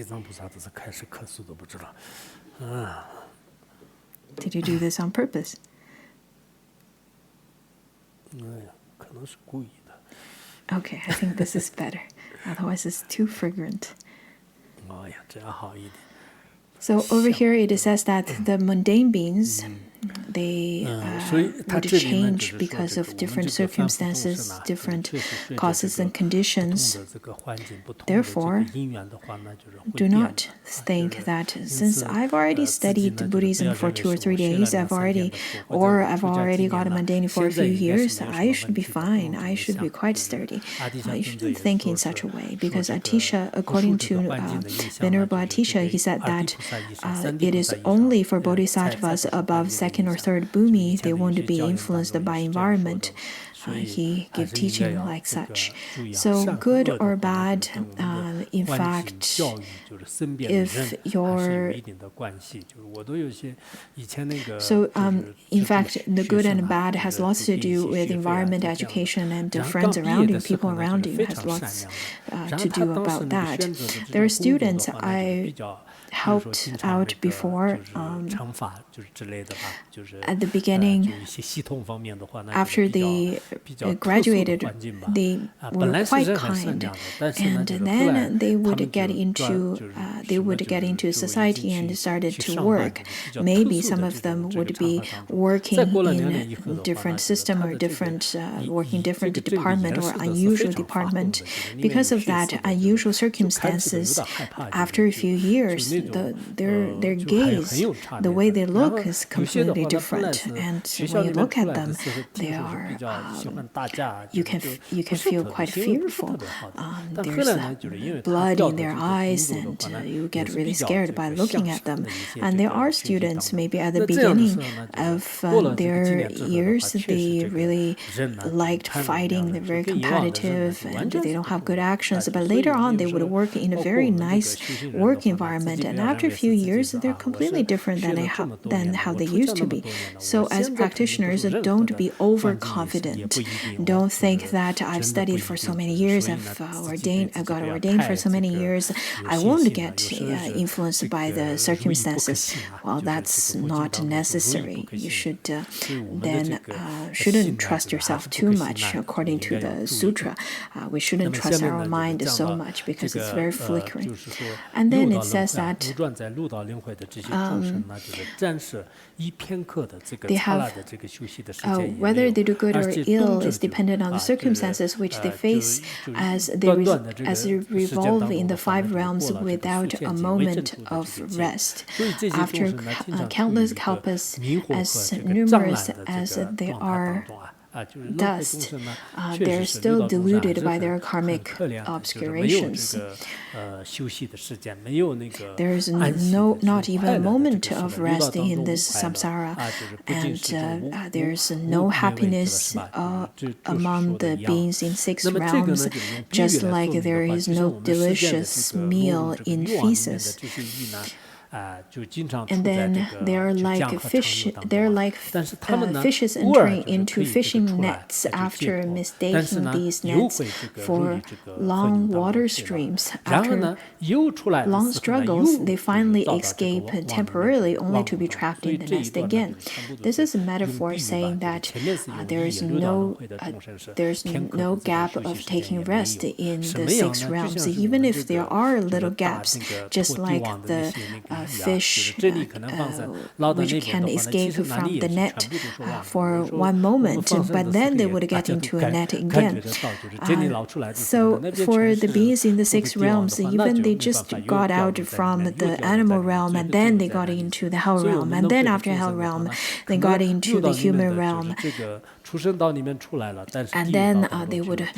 Did you do this on purpose? Okay, I think this is better. Otherwise, it's too fragrant. So over here, it says that the mundane beings, they would change because of different circumstances, different causes and conditions. Therefore, do not think that since I've already studied Buddhism for 2 or 3 days, I've already got a mundane for a few years, I should be fine. I should be quite sturdy. You shouldn't think in such a way, because Atisha, according to Venerable Atisha, he said that it is only for bodhisattvas above second or third bhumi, they won't be influenced by environment. he gave teaching like such. So good or bad, in fact, if you're in fact, the good and bad has lots to do with environment, education, and the friends around you, people around you has lots to do about that. There are students I helped out before at the beginning. After they graduated, they were quite kind, and then they would get into society and started to work. Maybe some of them would be working in a different system or working different department or unusual department. Because of that unusual circumstances, after a few years, their gaze, the way they look, is completely different. And when you look at them, they are you can feel quite fearful. There's blood in their eyes, and you get really scared by looking at them. And there are students maybe at the beginning of their years, they really liked fighting, they're very competitive, and they don't have good actions. But later on, they would work in a very nice work environment, and after a few years, they're completely different than how they used to be. So as practitioners, don't be overconfident. Don't think that I've studied for so many years, I've got ordained for so many years, I won't get influenced by the circumstances. Well, that's not necessary. You should then shouldn't trust yourself too much. According to the Sutra, we shouldn't trust our mind so much because it's very flickering. And then it says that they have whether they do good or ill is dependent on the circumstances which they face as they revolve in the five realms without a moment of rest. After countless kalpas, as numerous as they are dust, they're still deluded by their karmic obscurations. There is not even a moment of rest in this samsara, and there's no happiness among the beings in six realms, just like there is no delicious meal in feces. And then they're like fish. They're like fishes entering into fishing nets after mistaking these nets for long water streams. After long struggles, they finally escape temporarily, only to be trapped in the nest again. This is a metaphor saying that there's no gap of taking rest in the six realms, even if there are little gaps, just like the fish which can escape from the net for one moment, but then they would get into a net again. So for the beings in the six realms, even they just got out from the animal realm, and then they got into the hell realm, and then after hell realm, they got into the human realm. And then they would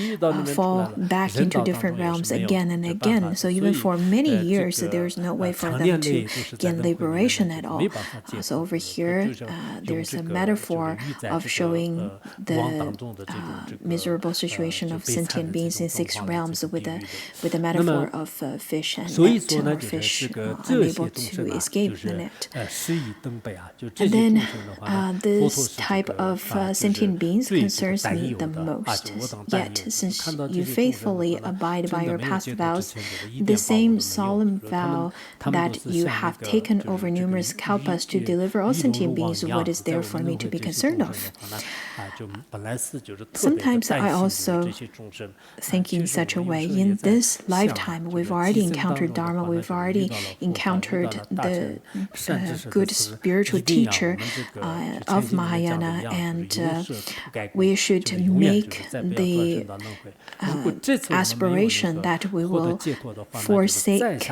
fall back into different realms again and again. So even for many years, there's no way for them to gain liberation at all. So over here, there's a metaphor of showing the miserable situation of sentient beings in six realms with a metaphor of fish and net, or fish unable to escape the net. And then this type of sentient beings concerns me the most. Yet, since you faithfully abide by your past vows, the same solemn vow that you have taken over numerous kalpas to deliver all sentient beings, what is there for me to be concerned of? Sometimes I also think in such a way, in this lifetime, we've already encountered Dharma, we've already encountered the good spiritual teacher of Mahayana, and we should make the aspiration that we will forsake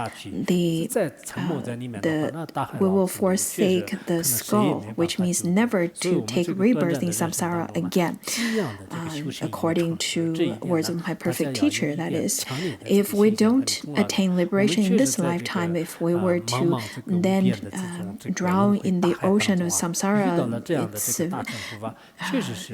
the skull, which means never to take rebirth in samsara again. According to words of my perfect teacher, that is, if we don't attain liberation in this lifetime, if we were to then drown in the ocean of samsara, it's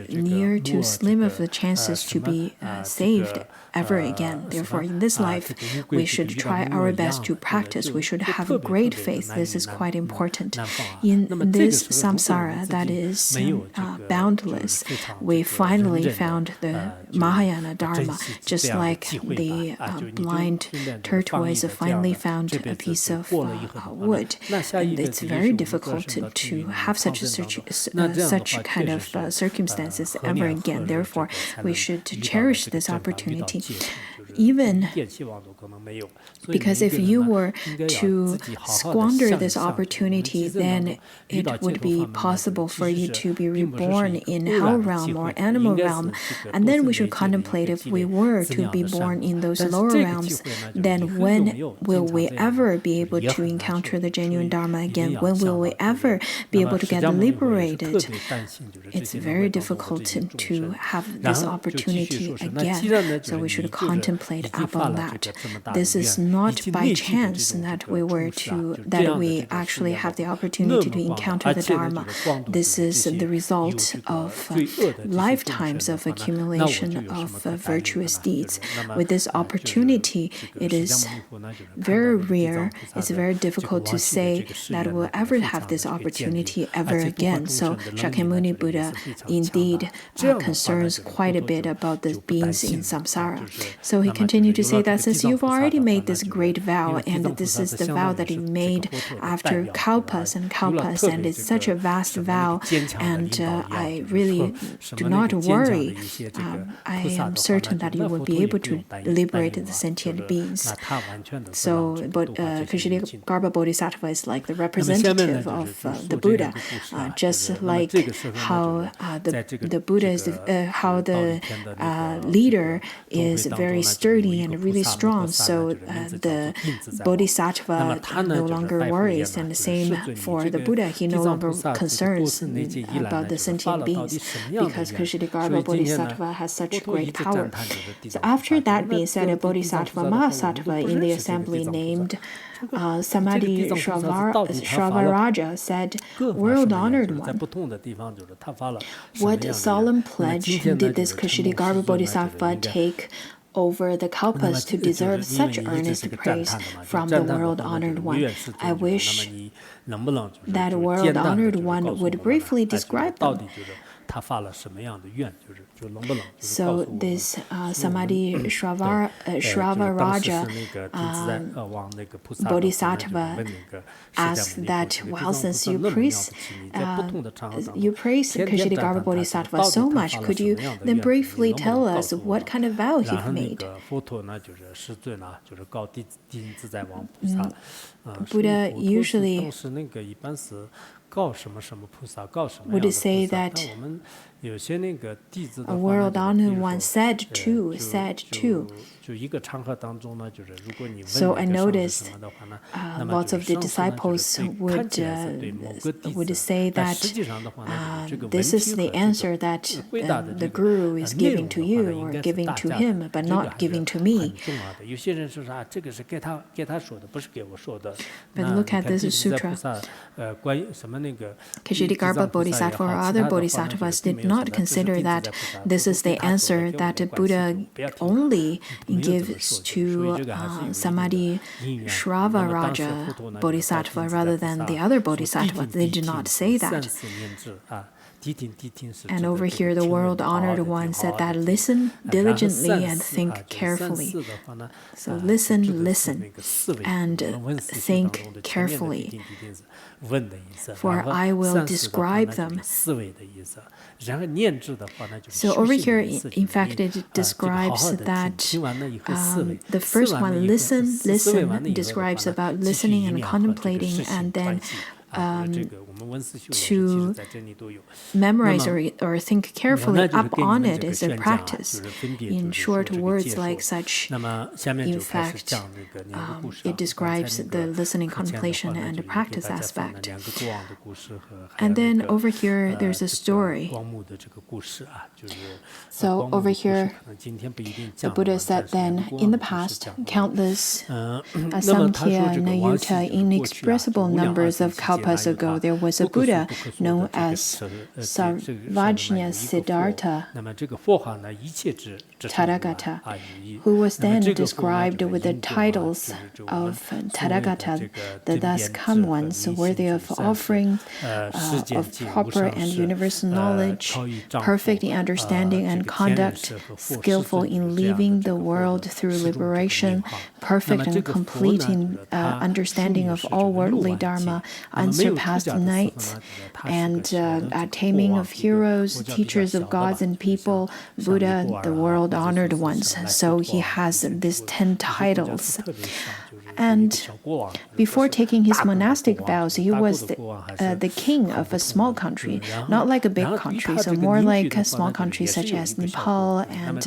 near to slim of the chances to be saved ever again. Therefore, in this life, we should try our best to practice. We should have great faith. This is quite important. In this samsara that is boundless, we finally found the Mahayana Dharma, just like the blind tortoise finally found a piece of wood. And it's very difficult to have such kind of circumstances ever again. Therefore, we should cherish this opportunity. Even because if you were to squander this opportunity, then it would be possible for you to be reborn in hell realm or animal realm. And then we should contemplate, if we were to be born in those lower realms, then when will we ever be able to encounter the genuine Dharma again? When will we ever be able to get liberated? It's very difficult to have this opportunity again. So we should contemplate upon that. This is not by chance that we actually have the opportunity to encounter the Dharma. This is the result of lifetimes of accumulation of virtuous deeds. With this opportunity, it is very rare. It's very difficult to say that we'll ever have this opportunity ever again. So Shakyamuni Buddha indeed concerns quite a bit about the beings in samsara. So he continued to say that since you've already made this great vow, and this is the vow that you made after kalpas, and it's such a vast vow, and I really do not worry. I am certain that you will be able to liberate the sentient beings. So, Ksitigarbha Bodhisattva is like the representative of the Buddha, just like how the Buddha is, how the leader is very sturdy and really strong. So the Bodhisattva no longer worries, and the same for the Buddha. He no longer concerns about the sentient beings because Ksitigarbha Bodhisattva has such great power. So after that being said, a Bodhisattva Mahasattva in the assembly named Samadhi Shravaraja said, "World honored one, what solemn pledge did this Ksitigarbha Bodhisattva take over the kalpas to deserve such earnest praise from the world-honored one? I wish that world-honored one would briefly describe them." So this Samadhi Shravaraja Bodhisattva asked that, well, since you praise Ksitigarbha Bodhisattva so much, could you then briefly tell us what kind of vow you've made? Buddha usually would say that a world-honored one said too. So I noticed lots of the disciples would say that this is the answer that the guru is giving to you or giving to him, but not giving to me. But look at this sutra. Ksitigarbha Bodhisattva or other bodhisattvas did not consider that this is the answer that Buddha only gives to Samadhi Shravaraja Bodhisattva rather than the other bodhisattvas. They did not say that. And over here, the world-honored one said that listen diligently and think carefully. So listen, and think carefully. For I will describe them. So over here, in fact, it describes that the first one, listen, describes about listening and contemplating, and then to memorize or think carefully up on it is a practice. In short words like such, in fact, it describes the listening, contemplation, and the practice aspect. And then over here, there's a story. So over here, the Buddha said then, in the past, countless Asamkhya and Ayutta, inexpressible numbers of kalpas ago, there was a Buddha known as Sarvajña Siddhartha Tathagata, who was then described with the titles of Tathagata, the thus come ones, worthy of offering, of proper and universal knowledge, perfect in understanding and conduct, skillful in leaving the world through liberation, perfect and complete in understanding of all worldly dharma, unsurpassed knights, and taming of heroes, teachers of gods and people, Buddha, the world-honored ones. So he has these 10 titles. And before taking his monastic vows, he was the king of a small country, not like a big country, so more like a small country such as Nepal and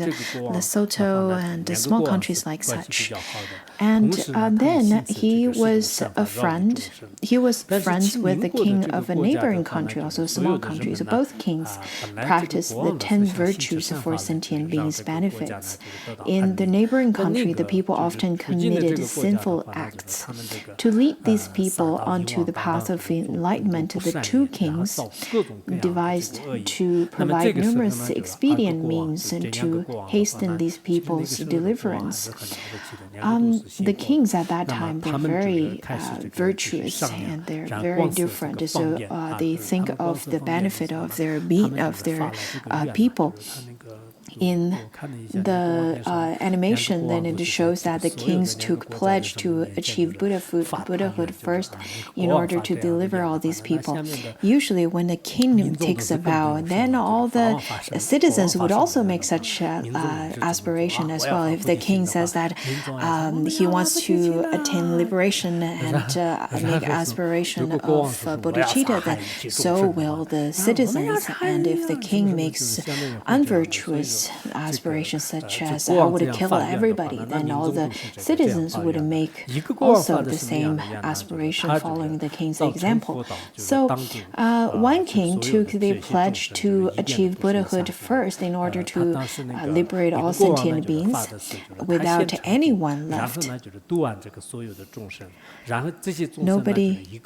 Lesotho and small countries like such. And then he was a friend. He was friends with the king of a neighboring country, also a small country. So both kings practiced the 10 virtues for sentient beings' benefits. In the neighboring country, the people often committed sinful acts. To lead these people onto the path of enlightenment, the two kings devised to provide numerous expedient means to hasten these people's deliverance. The kings at that time were very virtuous, and they're very different. So they think of the benefit of their people. In the animation, then it shows that the kings took pledge to achieve Buddhahood first in order to deliver all these people. Usually when the king takes a vow, then all the citizens would also make such aspiration as well. If the king says that he wants to attain liberation and make aspiration of bodhicitta, then so will the citizens. And if the king makes unvirtuous aspirations such as I would kill everybody, then all the citizens would make also the same aspiration following the king's example. So one king took the pledge to achieve Buddhahood first in order to liberate all sentient beings without anyone left. Nobody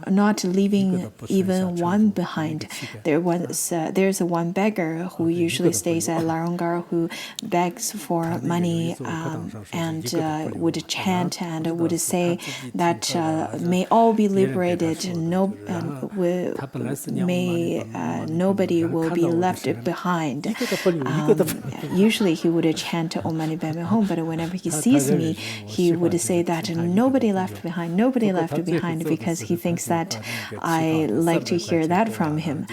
not leaving even one behind. There's one beggar who usually stays at Larangar who begs for money and would chant and would say that may all be liberated, may nobody will be left behind. Usually he would chant Om Mani Padme Hum, but whenever he sees me, he would say that nobody left behind, nobody left behind, because he thinks that I like to hear that from him.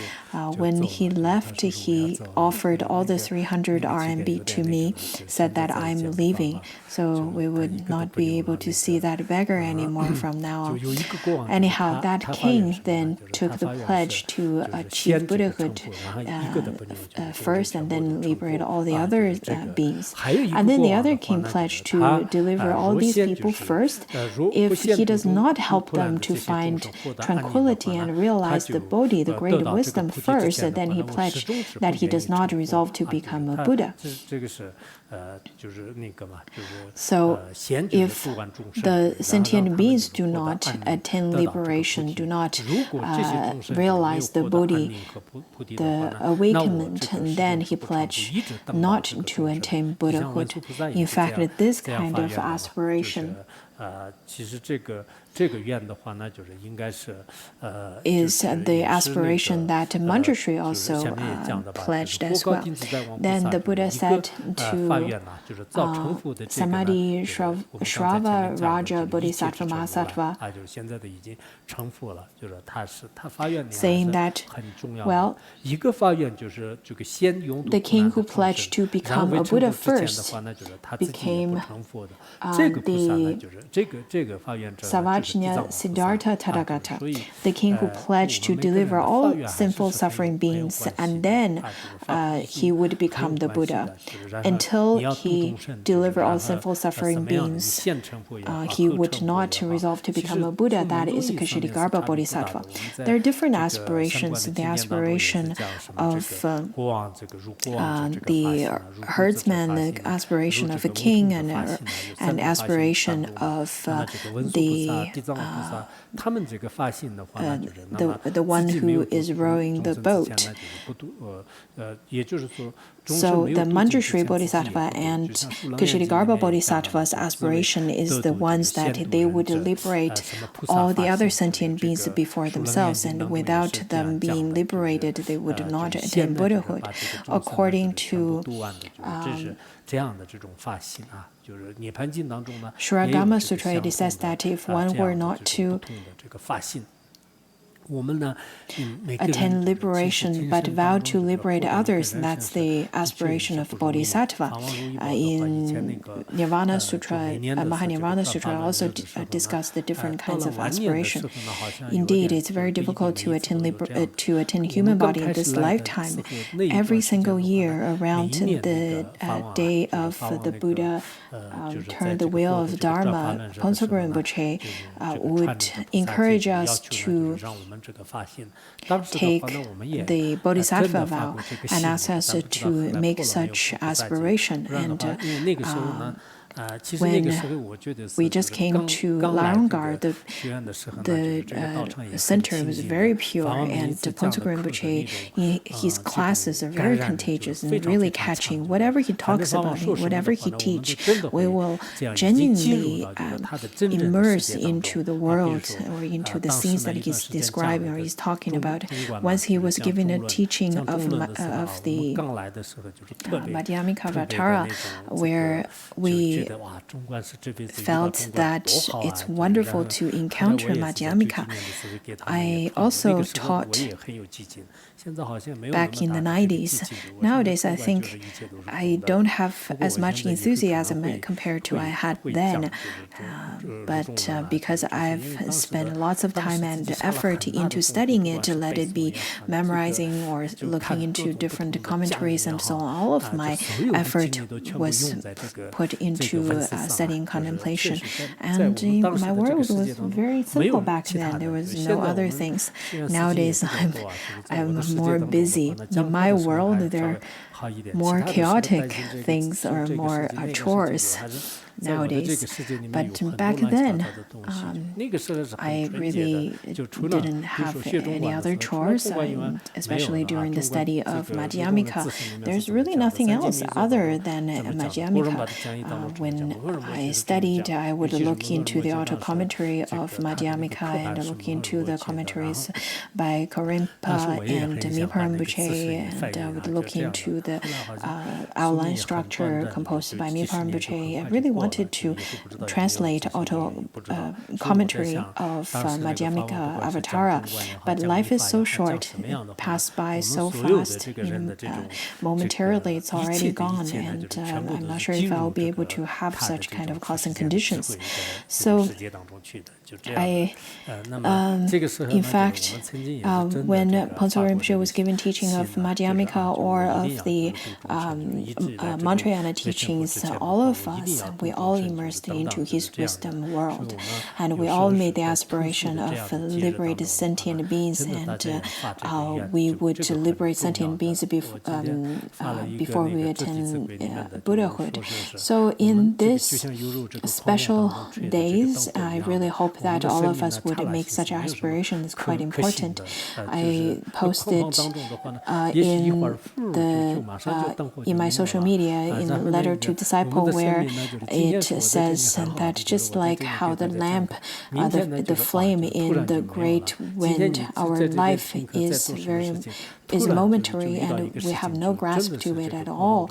When he left, he offered all the 300 RMB to me, said that I'm leaving, so we would not be able to see that beggar anymore from now on. Anyhow, that king then took the pledge to achieve Buddhahood first and then liberate all the other beings. And then the other king pledged to deliver all these people first. If he does not help them to find tranquility and realize the Bodhi, the great wisdom first, then he pledged that he does not resolve to become a Buddha. So, if the sentient beings do not attain liberation, do not realize the Bodhi, the awakenment, then he pledged not to attain Buddhahood. In fact, this kind of aspiration is the aspiration that Manjushri also pledged as well. Then the Buddha said to Samadhi Shrava Raja Bodhisattva Mahasattva, saying that, well, the king who pledged to become a Buddha first became the Sarvajña Siddhartha Tathagata, the king who pledged to deliver all sinful suffering beings, and then he would become the Buddha. Until he delivered all sinful suffering beings, he would not resolve to become a Buddha. That is Ksitigarbha Bodhisattva. There are different aspirations. The aspiration of the herdsman, the aspiration of a king, and aspiration of of the one who is rowing the boat. So the Manjushri Bodhisattva and Ksitigarbha Bodhisattva's aspiration is the ones that they would liberate all the other sentient beings before themselves, and without them being liberated, they would not attain Buddhahood. According to Ksitigarbha Sutra, it says that if one were not to attain liberation but vow to liberate others, that's the aspiration of Bodhisattva. In Nirvana Sutra, Mahanirvana Sutra also discuss the different kinds of aspiration. Indeed, it's very difficult to attain human body in this lifetime. Every single year around the day of the Buddha turned the wheel of Dharma, Ponsokpo Rinpoche would encourage us to take the Bodhisattva vow and ask us to make such aspiration. And when we just came to Larangar, the center was very pure, and Ponsokpo Rinpoche, his classes are very contagious and really catching. Whatever he talks about, whatever he teaches, we will genuinely immerse into the world or into the scenes that he's describing or he's talking about. Once he was giving a teaching of the Madhyamika Avatara, where we felt that it's wonderful to encounter Madhyamika. I also taught back in the 90s. Nowadays, I think I don't have as much enthusiasm compared to I had then. But because I've spent lots of time and effort into studying it, let it be memorizing or looking into different commentaries and so on, all of my effort was put into studying contemplation. And my world was very simple back then. There was no other things. Nowadays, I'm more busy. In my world, there are more chaotic things or more chores nowadays. But back then, I really didn't have any other chores, especially during the study of Madhyamika. There's really nothing else other than Madhyamika. When I studied, I would look into the auto-commentary of Madhyamika and look into the commentaries by Karimpa and Mipa Rinpoche, and I would look into the outline structure composed by Mipa Rinpoche. I really wanted to translate commentary of Madhyamika Avatara, but life is so short, it passed by so fast. Momentarily, it's already gone, and I'm not sure if I'll be able to have such kind of cosmic conditions. So, in fact, when Ponsokpo Rinpoche was given teaching of Madhyamika or of the Mantrayana teachings, all of us, we all immersed into his wisdom world, and we all made the aspiration of liberate sentient beings, and we would liberate sentient beings before we attain Buddhahood. So in this special days, I really hope that all of us would make such aspiration. It's quite important. I posted in my social media in a letter to disciple where it says that just like how the lamp, the flame in the great wind, our life is momentary and we have no grasp to it at all.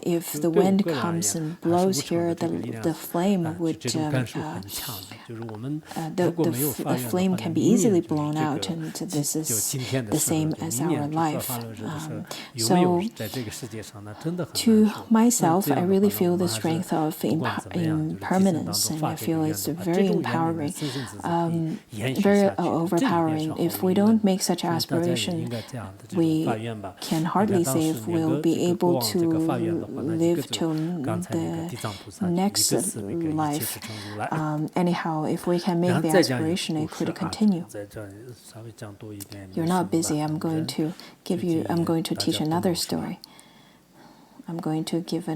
If the wind comes and blows here, the flame would the flame can be easily blown out, and this is the same as our life. So to myself, I really feel the strength of impermanence, and I feel it's very empowering, very overpowering. If we don't make such aspiration, we can hardly say if we'll be able to live till the next life. Anyhow, if we can make the aspiration, it could continue. You're not busy. I'm going to teach another story. I'm going to give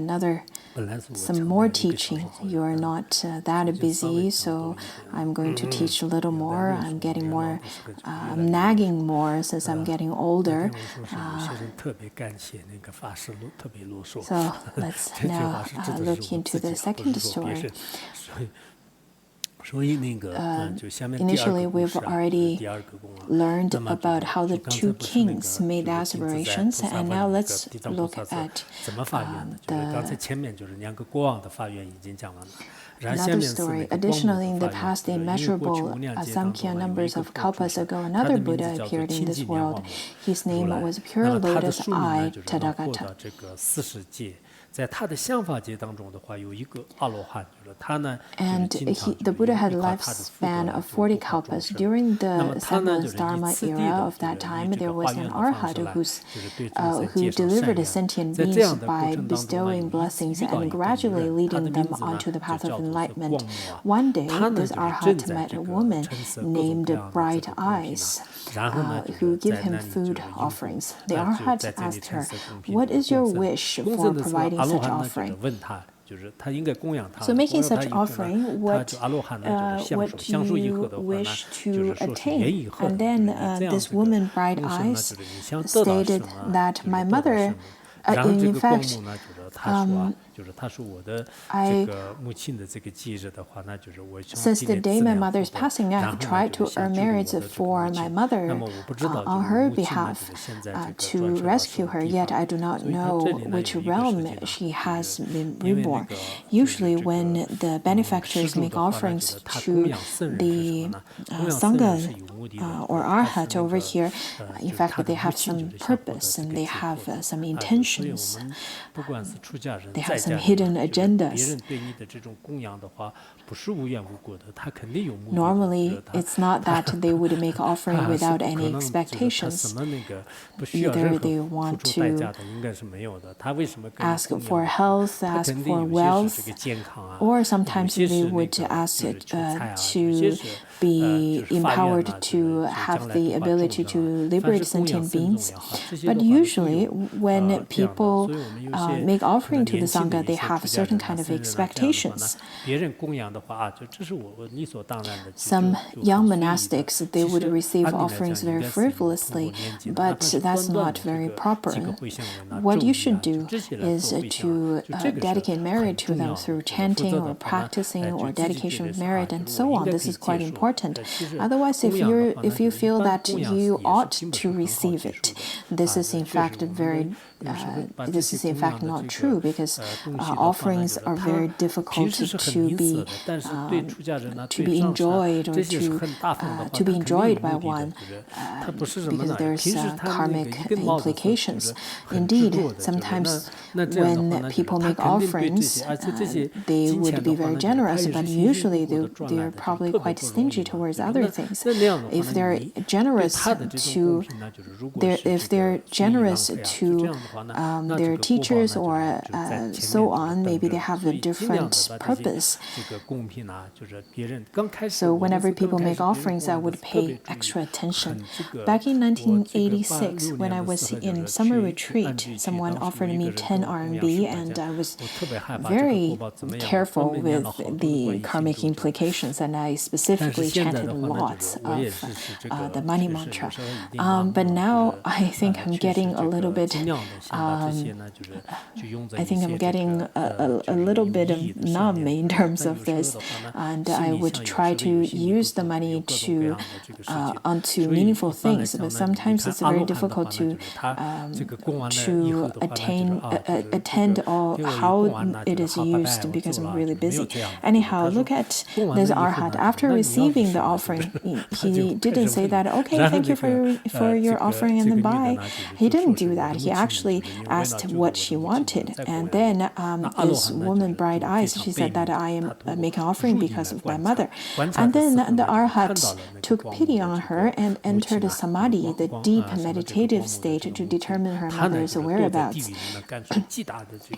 some more teaching. You're not that busy, so I'm going to teach a little more. I'm getting more, I'm nagging more since I'm getting older. So let's now look into the second story. Initially, we've already learned about how the two kings made aspirations, and now let's look at another story. Additionally, in the past, the immeasurable Samkhya numbers of kalpas ago, another Buddha appeared in this world. His name was Pure Lotus Eye Tathagata. And the Buddha had a lifespan of 40 kalpas. During the Seventh Dharma era of that time, there was an arhat who delivered a sentient beings by bestowing blessings and gradually leading them onto the path of enlightenment. One day, this arhat met a woman named Bright Eyes, who gave him food offerings. The arhat asked her, "What is your wish for providing such offering?" So making such offering, what do you wish to attain? And then this woman, Bright Eyes, stated that my mother, in fact, since the day my mother's passing, I have tried to earn merits for my mother on her behalf to rescue her, yet I do not know which realm she has been reborn. Usually when the benefactors make offerings to the Sangha or Arhat over here, in fact, they have some purpose and they have some intentions. They have some hidden agendas. Normally, it's not that they would make offering without any expectations. Either they want to ask for health, ask for wealth, or sometimes they would ask to be empowered to have the ability to liberate sentient beings. But usually, when people make offering to the Sangha, they have a certain kind of expectations. Some young monastics, they would receive offerings very frivolously, but that's not very proper. What you should do is to dedicate merit to them through chanting or practicing or dedication of merit and so on. This is quite important. Otherwise, if you feel that you ought to receive it, this is in fact not true, because offerings are very difficult to be enjoyed or to be enjoyed by one, because there's karmic implications. Indeed, sometimes when people make offerings, they would be very generous, but usually they're probably quite stingy towards other things. If they're generous to their teachers or so on, maybe they have a different purpose. So whenever people make offerings, I would pay extra attention. Back in 1986, when I was in summer retreat, someone offered me 10 RMB, and I was very careful with the karmic implications, and I specifically chanted lots of the money mantra. But now I think I'm getting a little bit numb in terms of this, and I would try to use the money onto meaningful things, but sometimes it's very difficult to attend how it is used because I'm really busy. Anyhow, look at this arhat. After receiving the offering, he didn't say that, okay, thank you for your offering and then bye. He didn't do that. He actually asked what she wanted, and then this woman, Bright Eyes, she said that I am making offering because of my mother. And then the arhat took pity on her and entered a samadhi, the deep meditative state, to determine her mother's whereabouts.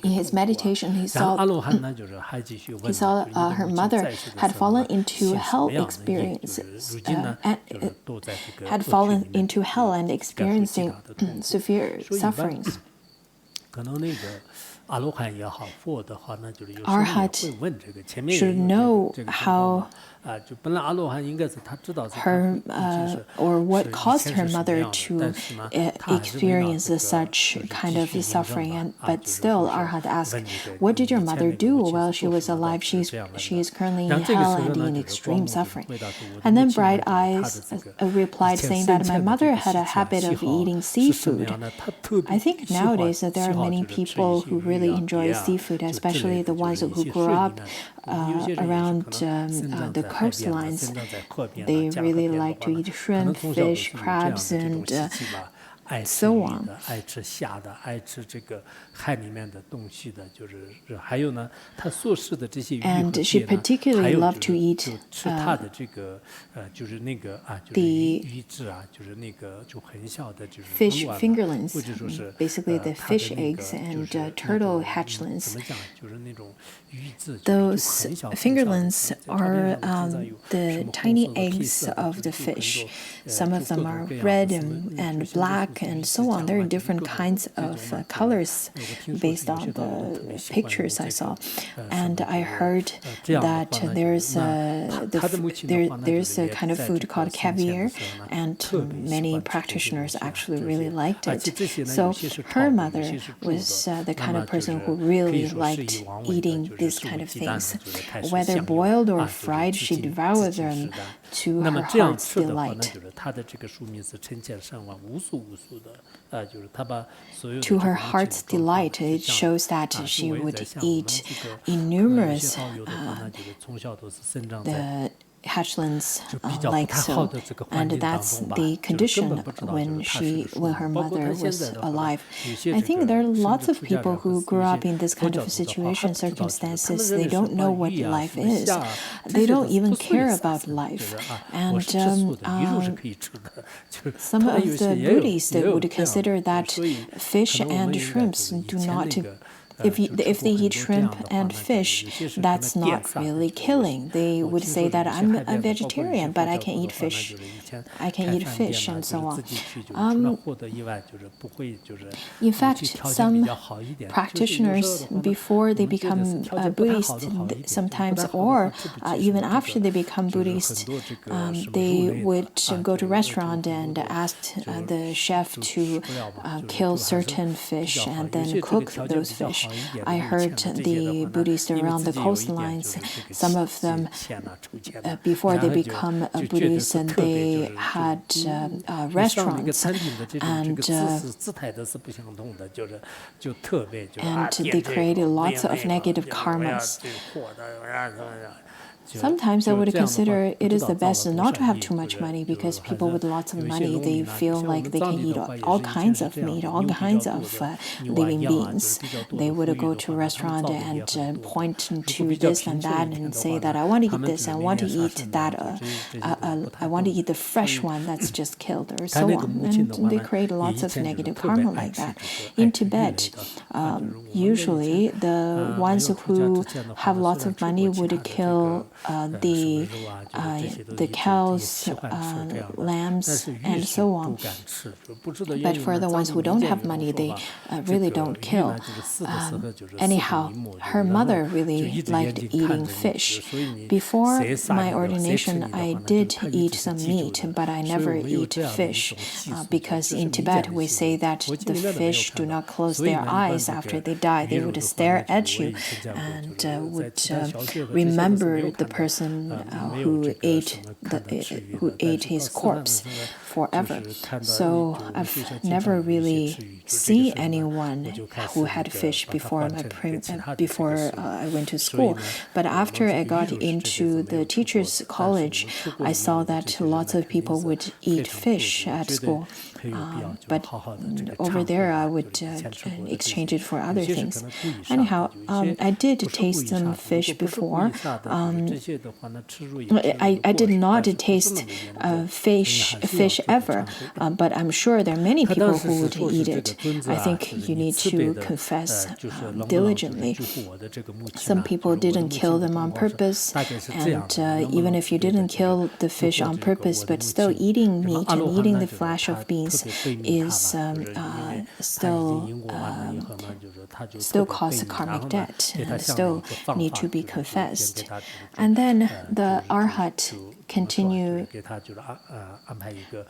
In his meditation, he saw her mother had fallen into hell and experiencing severe sufferings. Arhat should know how her or what caused her mother to experience such kind of suffering, but still Arhat asked, what did your mother do while she was alive? She is currently in hell and in extreme suffering. And then Bright Eyes replied saying that my mother had a habit of eating seafood. I think nowadays that there are many people who really enjoy seafood, especially the ones who grew up around the coastlines. They really like to eat shrimp, fish, crabs, and so on. And she particularly loved to eat the fish fingerlings, basically the fish eggs and turtle hatchlings. Those fingerlings are the tiny eggs of the fish. Some of them are red and black and so on. There are different kinds of colors based on the pictures I saw. And I heard that there's a kind of food called caviar, and many practitioners actually really liked it. So her mother was the kind of person who really liked eating these kind of things. Whether boiled or fried, she devoured them to her heart's delight. To her heart's delight, it shows that she would eat innumerous the hatchlings like so, and that's the condition when her mother was alive. I think there are lots of people who grew up in this kind of situation, circumstances. They don't know what life is. They don't even care about life. And some of the Buddhists would consider that fish and shrimps do not. If they eat shrimp and fish, that's not really killing. They would say that I'm a vegetarian, but I can eat fish. I can eat fish and so on. In fact, some practitioners, before they become Buddhist, sometimes, or even after they become Buddhist, they would go to a restaurant and ask the chef to kill certain fish and then cook those fish. I heard the Buddhists around the coastlines, some of them, before they become a Buddhist, and they had restaurants, and they created lots of negative karmas. Sometimes I would consider it is the best not to have too much money, because people with lots of money, they feel like they can eat all kinds of meat, all kinds of living beings. They would go to a restaurant and point to this and that and say that I want to eat this, I want to eat that, I want to eat the fresh one that's just killed, or so on. And they create lots of negative karma like that. In Tibet, usually the ones who have lots of money would kill the cows, lambs, and so on. But for the ones who don't have money, they really don't kill. Anyhow, her mother really liked eating fish. Before my ordination, I did eat some meat, but I never eat fish, because in Tibet we say that the fish do not close their eyes after they die. They would stare at you and would remember the person who ate his corpse forever. So I've never really seen anyone who had fish before I went to school. But after I got into the teachers' college, I saw that lots of people would eat fish at school. But over there, I would exchange it for other things. Anyhow, I did taste some fish before. I did not taste fish ever, but I'm sure there are many people who would eat it. I think you need to confess diligently. Some people didn't kill them on purpose, and even if you didn't kill the fish on purpose, but still eating meat and eating the flesh of beings means is still cause a karmic debt, still need to be confessed. And then the arhat continue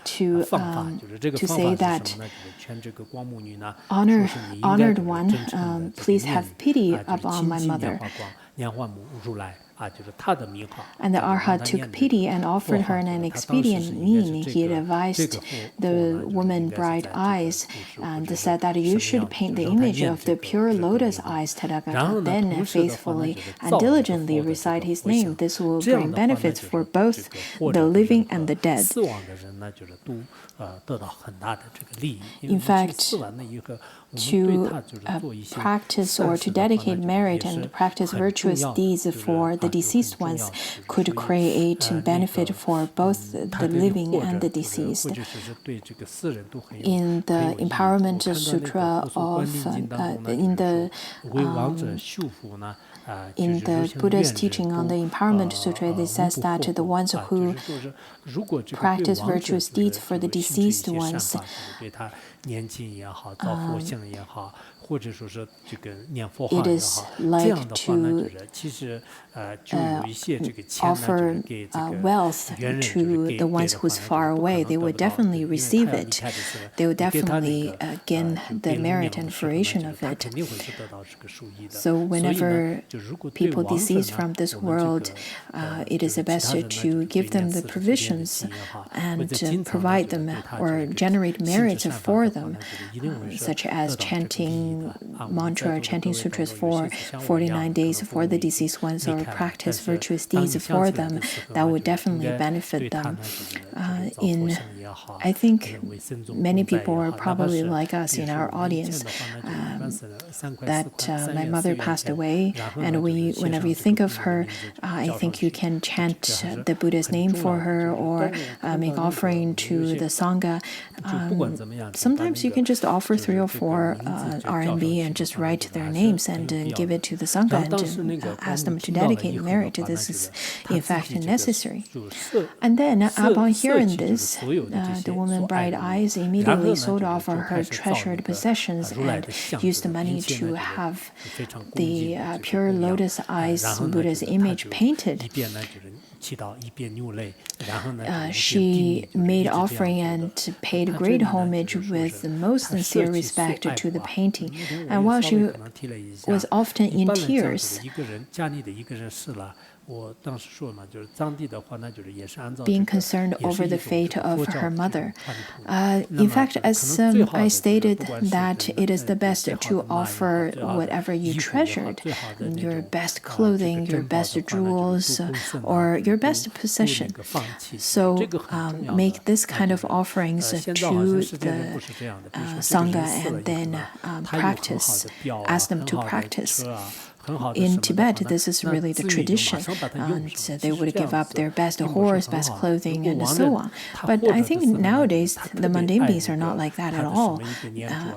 to say that honored one, please have pity upon my mother. And the arhat took pity and offered her an expedient mean. He advised the woman bright eyes and said that you should paint the image of the pure lotus eyes Tathagata, then faithfully and diligently recite his name. This will bring benefits for both the living and the dead. In fact, to practice or to dedicate merit and practice virtuous deeds for the deceased ones could create benefit for both the living and the deceased. In the Empowerment Sutra in the Buddha's teaching on the Empowerment Sutra, it says that the ones who practice virtuous deeds for the deceased ones, it is like to offer wealth to the ones who's far away. They would definitely receive it. They would definitely gain the merit and fruition of it. So whenever people deceased from this world, it is the best to give them the provisions and provide them or generate merit for them, such as chanting mantra, chanting sutras for 49 days for the deceased ones, or practice virtuous deeds for them. That would definitely benefit them. I think many people are probably like us in our audience, that my mother passed away, and whenever you think of her, I think you can chant the Buddha's name for her or make offering to the Sangha. Sometimes you can just offer 3 or 4 RMB and just write their names and give it to the Sangha and ask them to dedicate merit. This is in fact necessary. And then upon hearing this, the woman bright eyes immediately sold off her treasured possessions and used the money to have the pure lotus eyes Buddha's image painted. She made offering and paid great homage with the most sincere respect to the painting. And while she was often in tears, being concerned over the fate of her mother. In fact, as I stated, that it is the best to offer whatever you treasured, your best clothing, your best jewels, or your best possession. So make this kind of offerings to the Sangha and then practice, ask them to practice. In Tibet, this is really the tradition. So they would give up their best horse, best clothing, and so on. But I think nowadays, the mundane beings are not like that at all.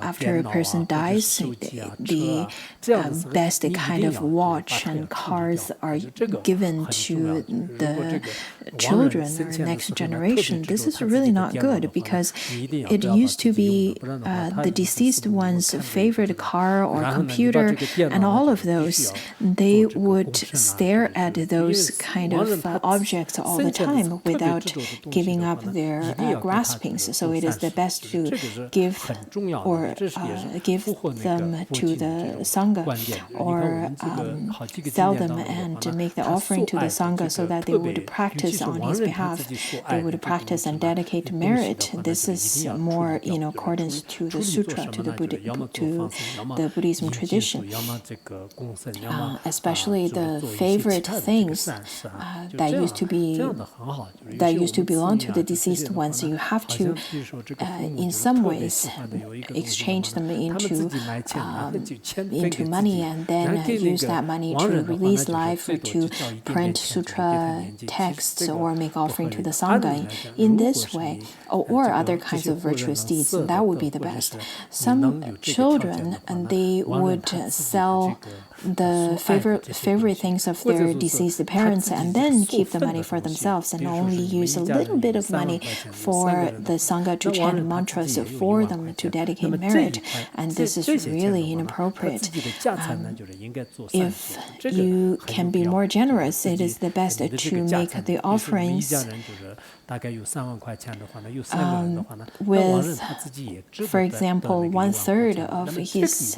After a person dies, the best kind of watch and cars are given to the children or next generation. This is really not good, because it used to be the deceased one's favorite car or computer, and all of those. They would stare at those kind of objects all the time without giving up their graspings. So it is the best to give them to the Sangha, or sell them and make the offering to the Sangha, so that they would practice on his behalf. They would practice and dedicate merit. This is more in accordance to the sutra, to the Buddhism tradition. Especially the favorite things that used to belong to the deceased ones. You have to, in some ways, exchange them into money, and then use that money to release life, or to print sutra texts, or make offering to the Sangha. In this way, or other kinds of virtuous deeds, that would be the best. Some children, and they would sell the favorite things of their deceased parents and then keep the money for themselves and only use a little bit of money for the Sangha to chant mantras for them to dedicate marriage. And this is really inappropriate. If you can be more generous, it is the best to make the offerings with, for example, 1/3 of his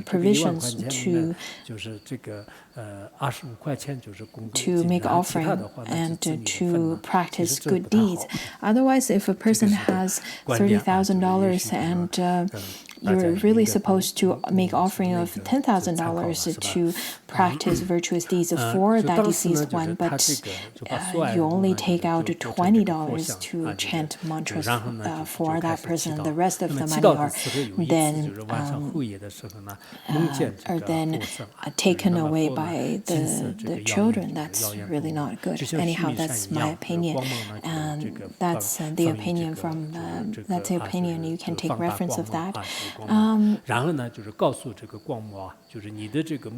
provisions to make offering and to practice good deeds. Otherwise, if a person has $30,000 and you're really supposed to make offering of $10,000 to practice virtuous deeds for that deceased one, but you only take out $20 to chant mantras for that person. The rest of the money are then taken away by the children. That's really not good. Anyhow, that's my opinion, and that's the opinion from that's the opinion. You can take reference of that.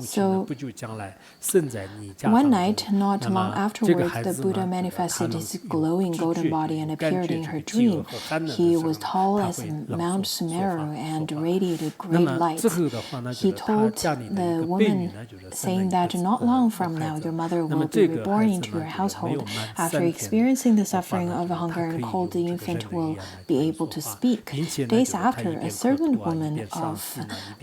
So one night, not long afterwards, the Buddha manifested his glowing golden body and appeared in her dream. He was tall as Mount Sumeru and radiated great light. He told the woman, saying that not long from now your mother will be reborn into your household. After experiencing the suffering of hunger and cold, the infant will be able to speak. Days after, a servant woman of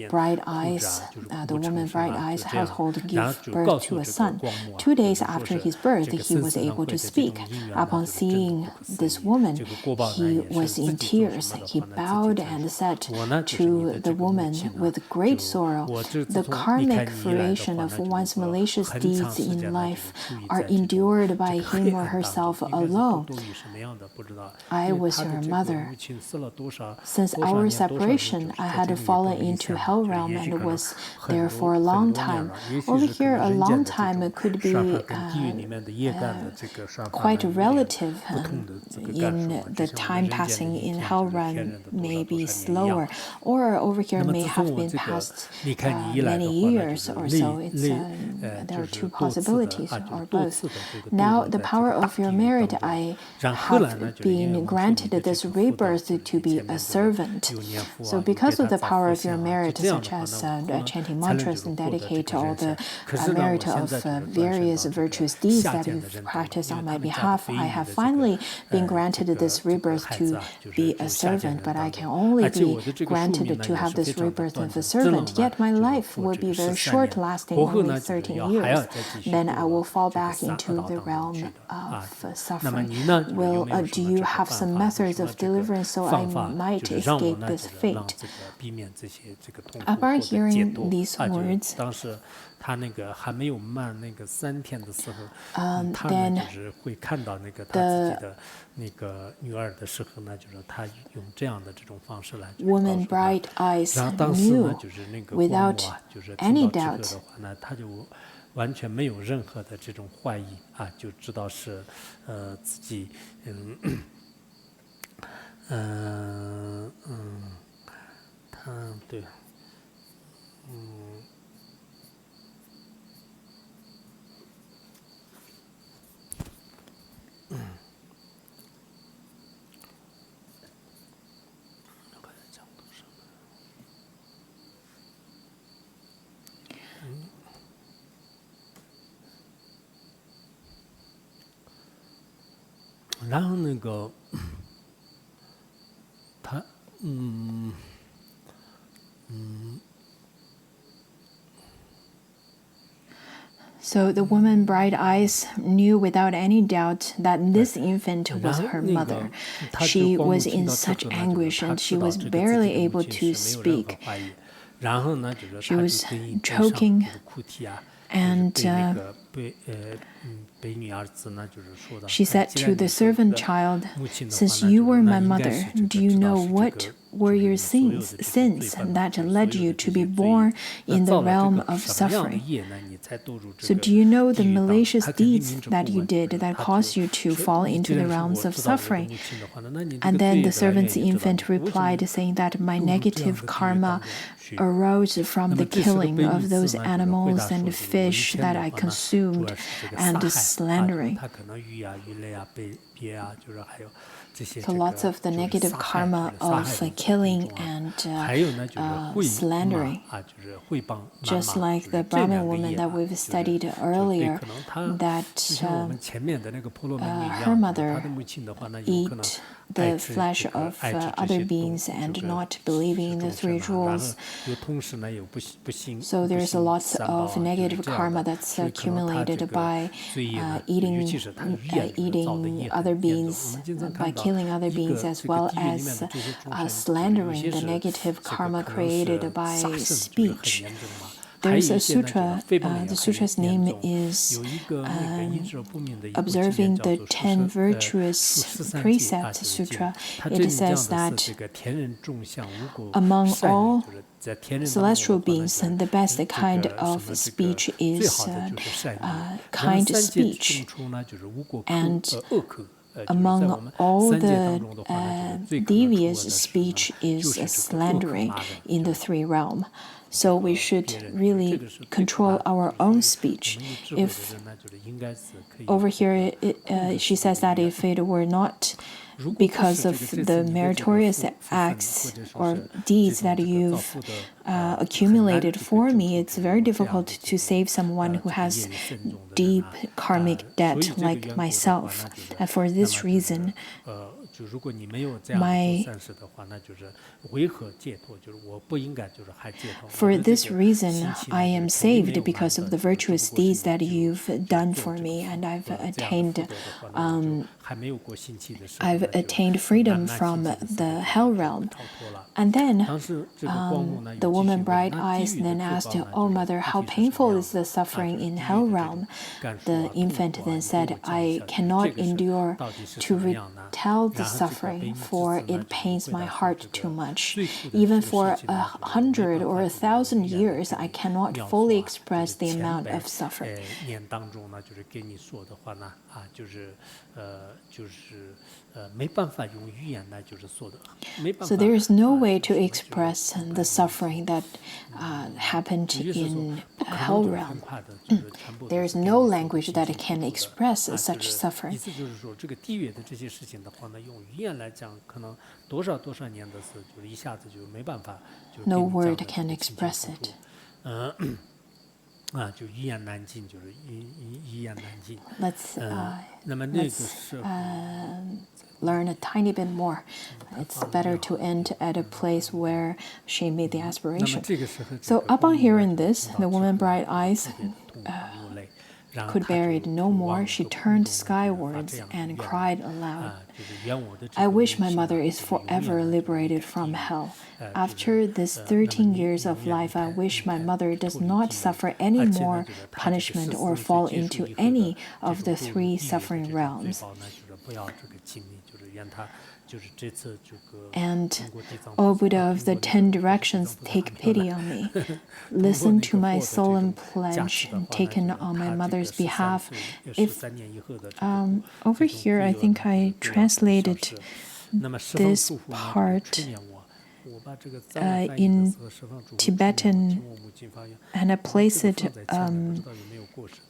bright eyes, the woman Bright Eyes household gave birth to a son. 2 days after his birth, he was able to speak. Upon seeing this woman, he was in tears. He bowed and said to the woman with great sorrow, "The karmic fruition of one's malicious deeds in life are endured by him or herself alone. I was her mother. Since our separation, I had fallen into hell realm and was there for a long time." Over here, a long time could be quite relative. In the time passing in hell realm may be slower, or over here may have been past many years or so. There are two possibilities, or both. Now, the power of your merit, I have been granted this rebirth to be a servant. So because of the power of your merit, such as chanting mantras and dedicate all the merit of various virtuous deeds that you've practiced on my behalf, I have finally been granted this rebirth to be a servant, but I can only be granted to have this rebirth of a servant, yet my life will be very short, lasting only 13 years. Then I will fall back into the realm of suffering. Do you have some methods of deliverance so I might escape this fate? Upon hearing these words, then the woman Bright Eyes knew without any doubt So the woman Bright Eyes knew without any doubt that this infant was her mother. She was in such anguish and she was barely able to speak. She was choking And she said to the servant child, "Since you were my mother, do you know what were your sins that led you to be born in the realm of suffering? So do you know the malicious deeds that you did that caused you to fall into the realms of suffering?" And then the servant's infant replied, saying that my negative karma arose from the killing of those animals and fish that I consumed and slandering. So lots of the negative karma of killing and slandering. Just like the Brahmin woman that we've studied earlier, that her mother eat the flesh of other beings and not believing in the three rules. So there's lots of negative karma that's accumulated by eating other beings, by killing other beings, as well as slandering, the negative karma created by speech. There's a sutra, the sutra's name is Observing the 10 Virtuous Precepts Sutra. It says that among all celestial beings, the best kind of speech is kind speech. And among all the devious speech is slandering in the three realms. So we should really control our own speech. If over here she says that if it were not because of the meritorious acts or deeds that you've accumulated for me, it's very difficult to save someone who has deep karmic debt like myself. And for this reason, I am saved because of the virtuous deeds that you've done for me, and I've attained freedom from the hell realm. And then the woman bright eyes then asked, "Oh mother, how painful is the suffering in hell realm?" The infant then said, "I cannot endure to retell the suffering, for it pains my heart too much. Even for 100 or 1,000 years, I cannot fully express the amount of suffering." So there is no way to express the suffering that happened in hell realm. There is no language that can express such suffering. No word can express it. Let's learn a tiny bit more. It's better to end at a place where she made the aspiration. So upon hearing this, the woman bright eyes could bear it no more. She turned skywards and cried aloud, "I wish my mother is forever liberated from hell. After this 13 years of life, I wish my mother does not suffer any more punishment or fall into any of the three suffering realms. And, O Buddha of the 10 directions, take pity on me. Listen to my solemn pledge taken on my mother's behalf." If over here, I think I translated this part in Tibetan, and I place it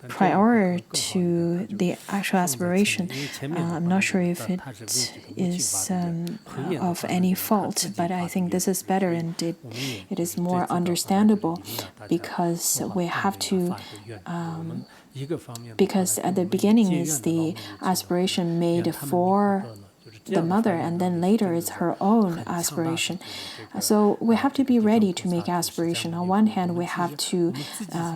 prior to the actual aspiration. I'm not sure if it is of any fault, but I think this is better, and it is more understandable, because we have to because at the beginning is the aspiration made for the mother, and then later it's her own aspiration. So we have to be ready to make aspiration. On one hand, we have to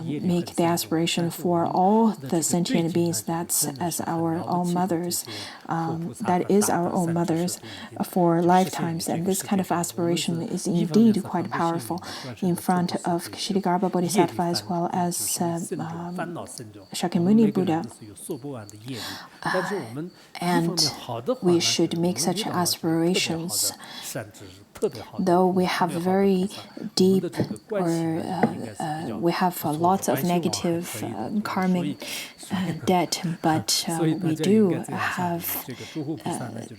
make the aspiration for all the sentient beings, that's as our own mothers, that is our own mothers for lifetimes. And this kind of aspiration is indeed quite powerful in front of Ksitigarbha Bodhisattva as well as Shakyamuni Buddha. And we should make such aspirations. Though we have very deep or we have lots of negative karmic debt, but we do have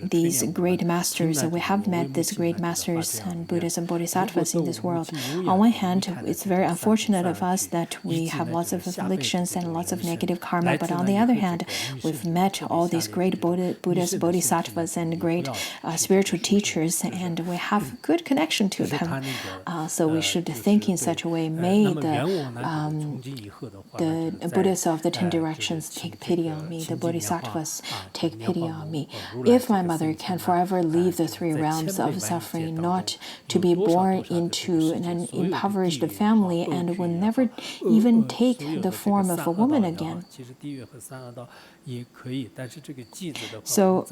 these great masters. We have met these great masters and Buddhas and Bodhisattvas in this world. On one hand, it's very unfortunate of us that we have lots of afflictions and lots of negative karma, but on the other hand, we've met all these great Buddhas, Bodhisattvas, and great spiritual teachers, and we have good connection to them. So we should think in such a way, may the Buddhas of the 10 directions take pity on me, the Bodhisattvas take pity on me. If my mother can forever leave the 3 realms of suffering, not to be born into an impoverished family, and will never even take the form of a woman again. So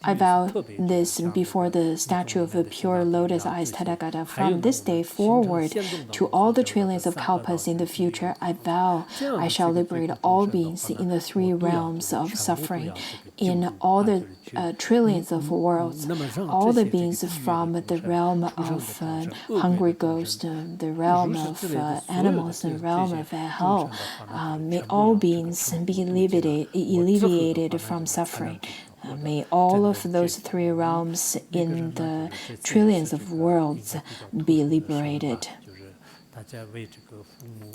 I vow this before the statue of the pure lotus eyes Tathagata. From this day forward to all the trillions of kalpas in the future, I vow I shall liberate all beings in the 3 realms of suffering, in all the trillions of worlds, all the beings from the realm of hungry ghosts, the realm of animals, the realm of hell. May all beings be alleviated from suffering. May all of those 3 realms in the trillions of worlds be liberated.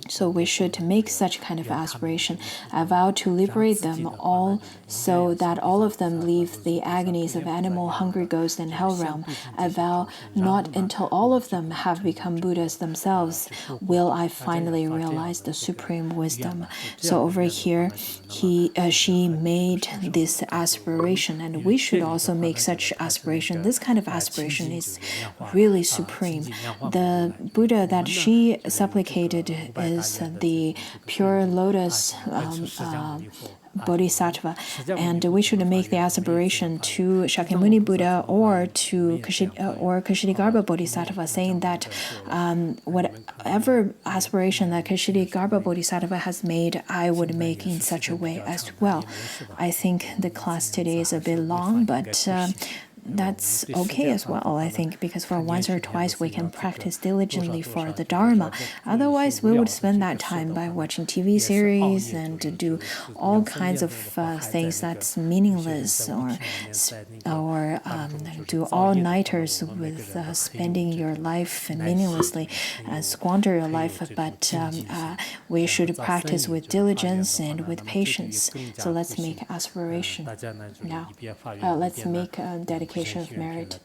So we should make such kind of aspiration. I vow to liberate them all so that all of them leave the agonies of animal, hungry ghost, and hell realm. I vow not until all of them have become Buddhas themselves will I finally realize the supreme wisdom. So over here, she made this aspiration, and we should also make such aspiration. This kind of aspiration is really supreme. The Buddha that she supplicated is the pure lotus Bodhisattva, and we should make the aspiration to Shakyamuni Buddha or to Ksitigarbha Bodhisattva, saying that whatever aspiration that Ksitigarbha Bodhisattva has made, I would make in such a way as well. I think the class today is a bit long, but that's okay as well, I think, because for once or twice we can practice diligently for the Dharma. Otherwise, we would spend that time by watching TV series and do all kinds of things that's meaningless, or do all-nighters with spending your life meaninglessly and squander your life. But we should practice with diligence and with patience. So let's make aspiration now. Let's make a dedication of merit.